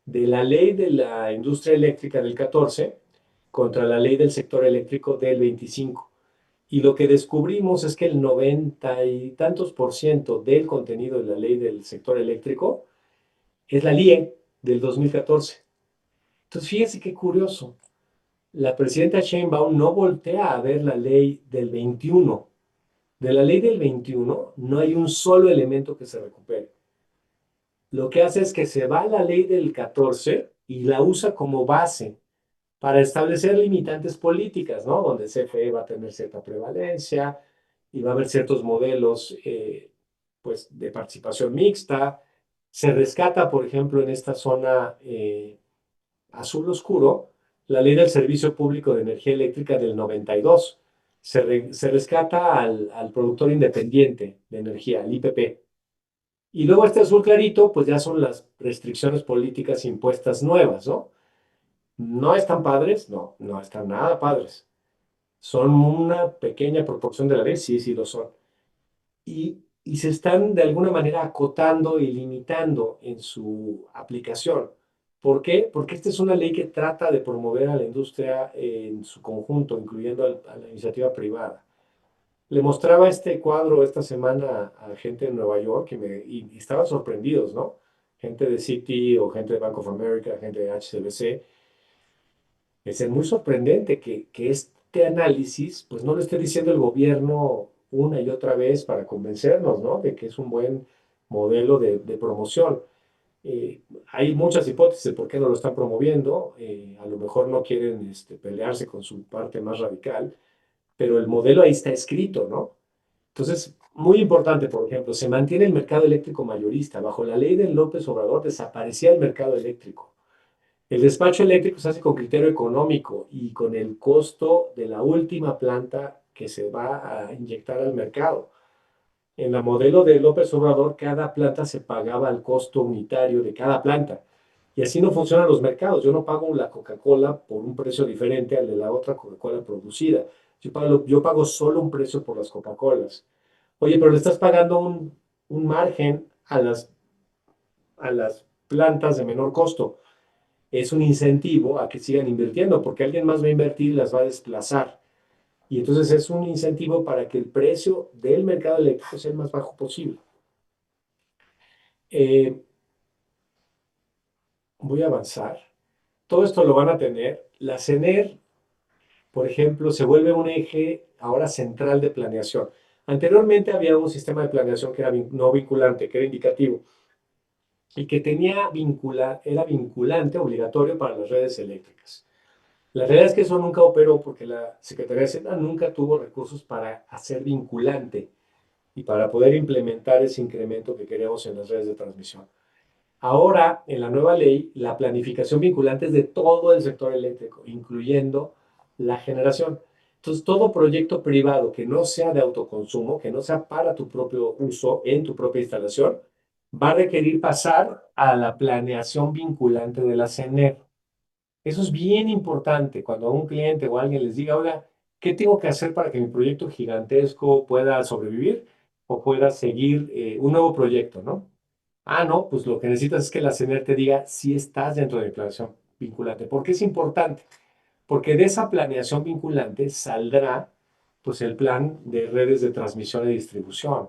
de la ley de la industria eléctrica del 14 contra la ley del sector eléctrico del 25. Y lo que descubrimos es que el 90 y tantos por ciento del contenido de la ley del sector eléctrico es la LIE del 2014. Entonces, fíjense qué curioso. La presidenta Sheinbaum no voltea a ver la ley del 21. De la ley del 21 no hay un solo elemento que se recupere. Lo que hace es que se va a la ley del 14 y la usa como base para establecer limitantes políticas, ¿no? Donde CFE va a tener cierta prevalencia y va a haber ciertos modelos pues, de participación mixta. Se rescata, por ejemplo, en esta zona azul oscuro, la ley del Servicio Público de Energía Eléctrica del 92. Se rescata al productor independiente de energía, el IPP. Y luego este azul clarito, pues ya son las restricciones políticas impuestas nuevas, ¿no? ¿No están padres? No, no están nada padres. ¿Son una pequeña proporción de la ley? Sí, sí lo son. Y se están de alguna manera acotando y limitando en su aplicación. ¿Por qué? Porque esta es una ley que trata de promover a la industria en su conjunto, incluyendo a la iniciativa privada. Le mostraba este cuadro esta semana a gente en Nueva York y estaban sorprendidos, ¿no? Gente de Citi o gente de Bank of America, gente de HSBC. Es muy sorprendente que este análisis, pues no lo esté diciendo el gobierno una y otra vez para convencernos, ¿no? De que es un buen modelo de promoción. Hay muchas hipótesis de por qué no lo están promoviendo. A lo mejor no quieren pelearse con su parte más radical, pero el modelo ahí está escrito, ¿no? Entonces, muy importante, por ejemplo, se mantiene el mercado eléctrico mayorista. Bajo la ley de López Obrador desaparecía el mercado eléctrico. El despacho eléctrico se hace con criterio económico y con el costo de la última planta que se va a inyectar al mercado. En la modelo de López Obrador, cada planta se pagaba al costo unitario de cada planta. Y así no funcionan los mercados. Yo no pago la Coca-Cola por un precio diferente al de la otra Coca-Cola producida. Yo pago solo un precio por las Coca-Colas. Oye, pero le estás pagando un margen a las plantas de menor costo. Es un incentivo a que sigan invirtiendo, porque alguien más va a invertir y las va a desplazar. Y entonces es un incentivo para que el precio del mercado eléctrico sea el más bajo posible. Eh, Voy a avanzar. Todo esto lo van a tener. La CENER, por ejemplo, se vuelve un eje ahora central de planeación. Anteriormente había un sistema de planeación que era no vinculante, que era indicativo, y que era vinculante, obligatorio para las redes eléctricas. La realidad es que eso nunca operó porque la Secretaría de Hacienda nunca tuvo recursos para hacer vinculante y para poder implementar ese incremento que queríamos en las redes de transmisión. Ahora, en la nueva ley, la planificación vinculante es de todo el sector eléctrico, incluyendo la generación. Entonces, todo proyecto privado que no sea de autoconsumo, que no sea para tu propio uso en tu propia instalación, va a requerir pasar a la planeación vinculante de la CENER. Eso es bien importante cuando a un cliente o a alguien les diga, oiga, ¿qué tengo que hacer para que mi proyecto gigantesco pueda sobrevivir o pueda seguir un nuevo proyecto, ¿no? Ah, no, pues lo que necesitas es que la CNR te diga si estás dentro de mi planeación vinculante. ¿Por qué es importante? Porque de esa planeación vinculante saldrá pues el plan de redes de transmisión y distribución.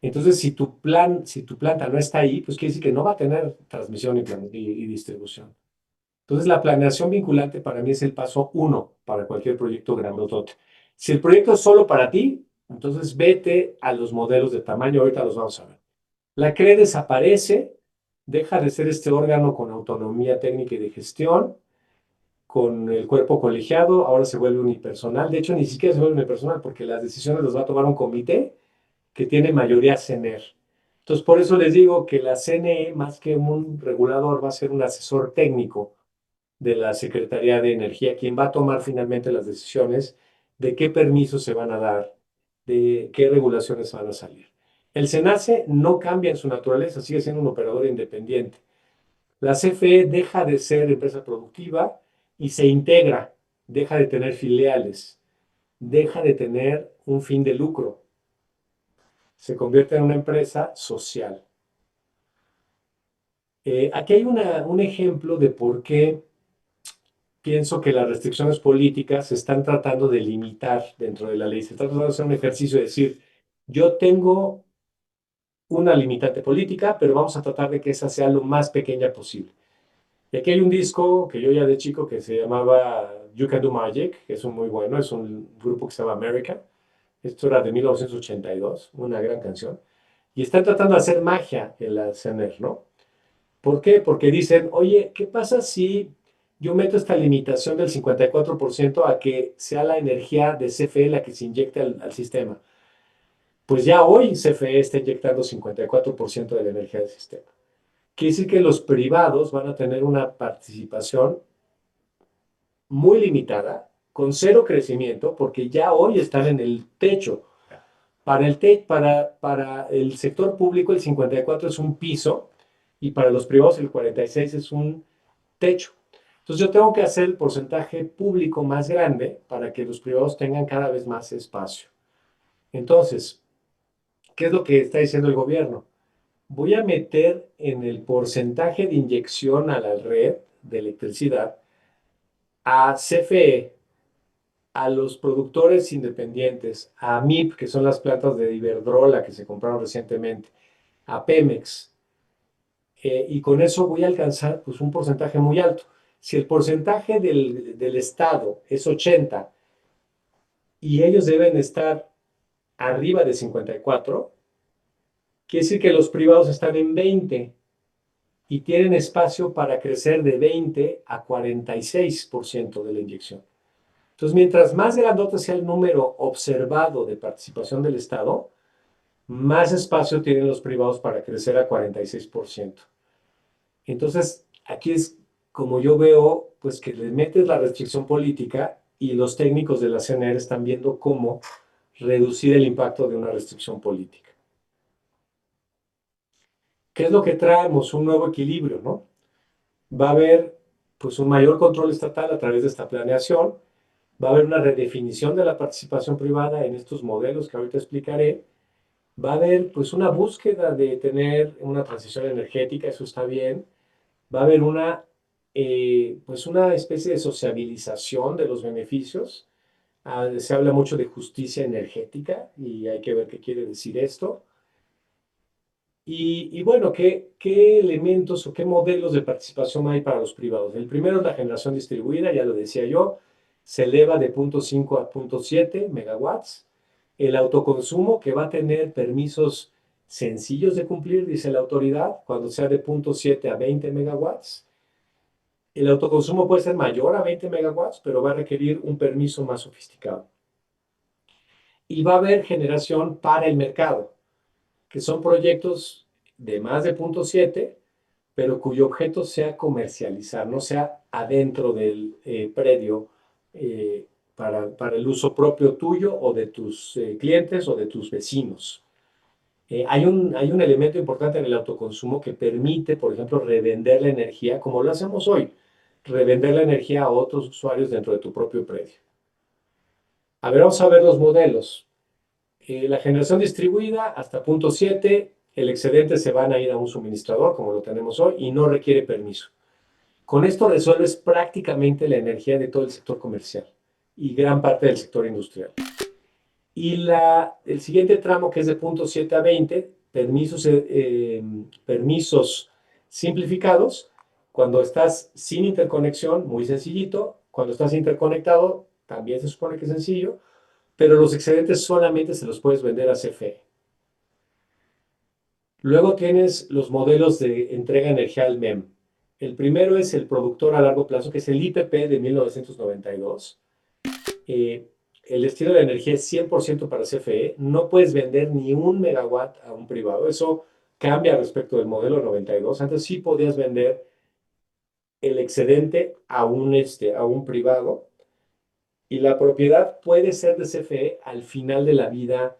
Entonces, si tu planta no está ahí, pues quiere decir que no va a tener transmisión y distribución. Entonces, la planeación vinculante para mí es el paso uno para cualquier proyecto grandotote. Si el proyecto es solo para ti, entonces vete a los modelos de tamaño, ahorita los vamos a ver. La CRE desaparece, deja de ser este órgano con autonomía técnica y de gestión, con el cuerpo colegiado, ahora se vuelve unipersonal. De hecho, ni siquiera se vuelve unipersonal porque las decisiones las va a tomar un comité que tiene mayoría CNER. Entonces, por eso les digo que la CNE, más que un regulador, va a ser un asesor técnico de la Secretaría de Energía, quien va a tomar finalmente las decisiones de qué permisos se van a dar, de qué regulaciones van a salir. El SENACE no cambia en su naturaleza, sigue siendo un operador independiente. La CFE deja de ser empresa productiva y se integra, deja de tener filiales, deja de tener un fin de lucro, se convierte en una empresa social. Aquí hay un ejemplo de por qué pienso que las restricciones políticas se están tratando de limitar dentro de la ley. Se está tratando de hacer un ejercicio de decir, yo tengo una limitante política, pero vamos a tratar de que esa sea lo más pequeña posible. Y aquí hay un disco que yo ya de chico que se llamaba You Can Do Magic, que es un muy bueno, es un grupo que se llama America. Esto era de 1982, una gran canción. Y están tratando de hacer magia en la CNR, ¿no? ¿Por qué? Porque dicen, oye, ¿qué pasa si yo meto esta limitación del 54% a que sea la energía de CFE la que se inyecte al sistema? Pues ya hoy CFE está inyectando 54% de la energía del sistema. Quiere decir que los privados van a tener una participación muy limitada, con cero crecimiento, porque ya hoy están en el techo. Para el sector público el 54 es un piso y para los privados el 46 es un techo. Entonces yo tengo que hacer el porcentaje público más grande para que los privados tengan cada vez más espacio. Entonces, ¿qué es lo que está diciendo el gobierno? Voy a meter en el porcentaje de inyección a la red de electricidad a CFE, a los productores independientes, a MIP, que son las plantas de Iberdrola que se compraron recientemente, a Pemex, y con eso voy a alcanzar pues, un porcentaje muy alto. Si el porcentaje del Estado es 80 y ellos deben estar arriba de 54, quiere decir que los privados están en 20 y tienen espacio para crecer de 20 a 46% de la inyección. Entonces, mientras más grandote sea el número observado de participación del Estado, más espacio tienen los privados para crecer a 46%. Entonces, aquí es como yo veo, pues que le metes la restricción política y los técnicos de la CNR están viendo cómo reducir el impacto de una restricción política. ¿Qué es lo que traemos? Un nuevo equilibrio, ¿no? Va a haber pues un mayor control estatal a través de esta planeación, va a haber una redefinición de la participación privada en estos modelos que ahorita explicaré, va a haber pues una búsqueda de tener una transición energética, eso está bien, va a haber pues una especie de sociabilización de los beneficios. Se habla mucho de justicia energética y hay que ver qué quiere decir esto. Y bueno, ¿qué elementos o qué modelos de participación hay para los privados? El primero es la generación distribuida, ya lo decía yo, se eleva de 0.5 a 0.7 megawatts. El autoconsumo, que va a tener permisos sencillos de cumplir, dice la autoridad, cuando sea de 0.7 a 20 megawatts. El autoconsumo puede ser mayor a 20 megawatts, pero va a requerir un permiso más sofisticado. Y va a haber generación para el mercado, que son proyectos de más de 0.7, pero cuyo objeto sea comercializar, no sea adentro del predio para el uso propio tuyo o de tus clientes o de tus vecinos. Hay un elemento importante en el autoconsumo que permite, por ejemplo, revender la energía, como lo hacemos hoy, revender la energía a otros usuarios dentro de tu propio predio. A ver, vamos a ver los modelos. La generación distribuida hasta 0.7, el excedente se van a ir a un suministrador, como lo tenemos hoy, y no requiere permiso. Con esto resuelves prácticamente la energía de todo el sector comercial y gran parte del sector industrial. Y el siguiente tramo, que es de 0.7 a 20, permisos simplificados. Cuando estás sin interconexión, muy sencillito. Cuando estás interconectado, también se supone que es sencillo, pero los excedentes solamente se los puedes vender a CFE. Luego tienes los modelos de entrega de energía al MEM. El primero es el productor a largo plazo, que es el IPP de 1992. Eh, el destino de la energía es 100% para CFE. No puedes vender ni un megawatt a un privado. Eso cambia respecto del modelo 92. Antes sí podías vender el excedente a un privado, y la propiedad puede ser de CFE al final de la vida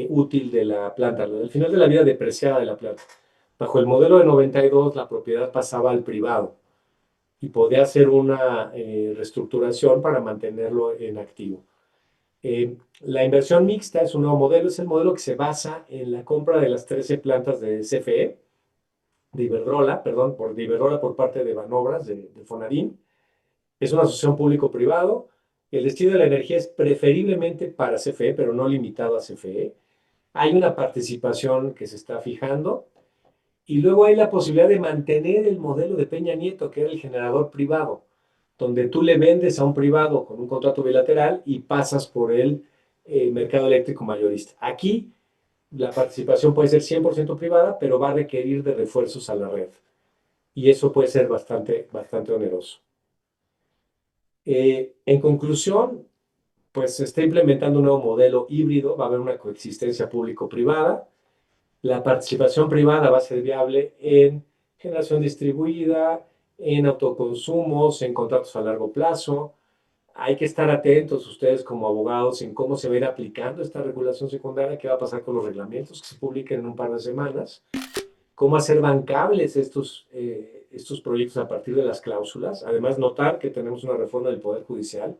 útil de la planta, al final de la vida depreciada de la planta. Bajo el modelo de 92, la propiedad pasaba al privado y podía hacer una reestructuración para mantenerlo en activo. La inversión mixta es un nuevo modelo, es el modelo que se basa en la compra de las 13 plantas de CFE, de Iberdrola, perdón, de Iberdrola por parte de Banobras, de Fonadín. Es una asociación público-privado. El destino de la energía es preferiblemente para CFE, pero no limitado a CFE. Hay una participación que se está fijando, y luego hay la posibilidad de mantener el modelo de Peña Nieto, que era el generador privado, donde tú le vendes a un privado con un contrato bilateral y pasas por el mercado eléctrico mayorista. Aquí la participación puede ser 100% privada, pero va a requerir de refuerzos a la red. Y eso puede ser bastante, bastante oneroso. En conclusión, pues se está implementando un nuevo modelo híbrido, va a haber una coexistencia público-privada. La participación privada va a ser viable en generación distribuida, en autoconsumos, en contratos a largo plazo. Hay que estar atentos ustedes como abogados en cómo se va a ir aplicando esta regulación secundaria, qué va a pasar con los reglamentos que se publiquen en un par de semanas, cómo hacer bancables estos proyectos a partir de las cláusulas. Además, notar que tenemos una reforma del Poder Judicial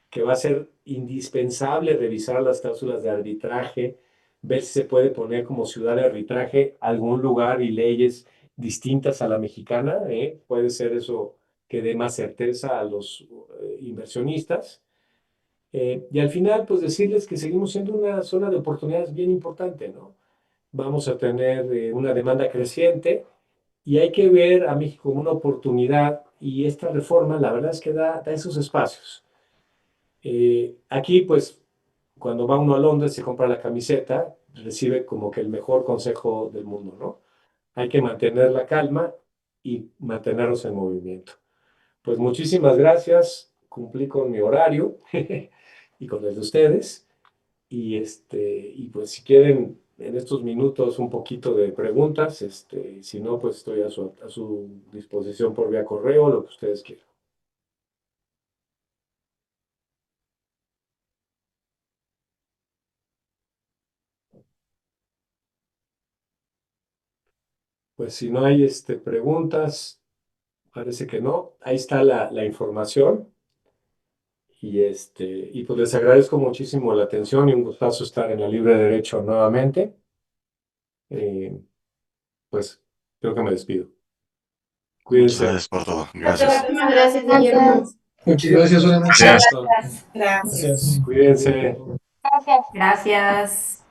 que va a ser indispensable revisar las cláusulas de arbitraje, ver si se puede poner como ciudad de arbitraje algún lugar y leyes distintas a la mexicana. Puede ser eso que dé más certeza a los inversionistas. Y al final, pues decirles que seguimos siendo una zona de oportunidades bien importante, ¿no? Vamos a tener una demanda creciente y hay que ver a México como una oportunidad, y esta reforma, la verdad es que da esos espacios. Aquí, pues, cuando va uno a Londres, se compra la camiseta, recibe como que el mejor consejo del mundo, ¿no? Hay que mantener la calma y mantenernos en movimiento. Pues muchísimas gracias, cumplí con mi horario y con el de ustedes. Y pues si quieren en estos minutos un poquito de preguntas, si no, pues estoy a su disposición por vía correo, lo que ustedes quieran. Pues si no hay preguntas, parece que no. Ahí está la información. Y pues les agradezco muchísimo la atención y un gustazo estar en la Libre Derecho nuevamente. Pues creo que me despido. Muchas Cuídense. gracias por todo. Gracias. Muchísimas gracias, Guillermo. Muchas gracias, buenas noches. Gracias. Listo. Gracias. Cuídense. Gracias. Gracias.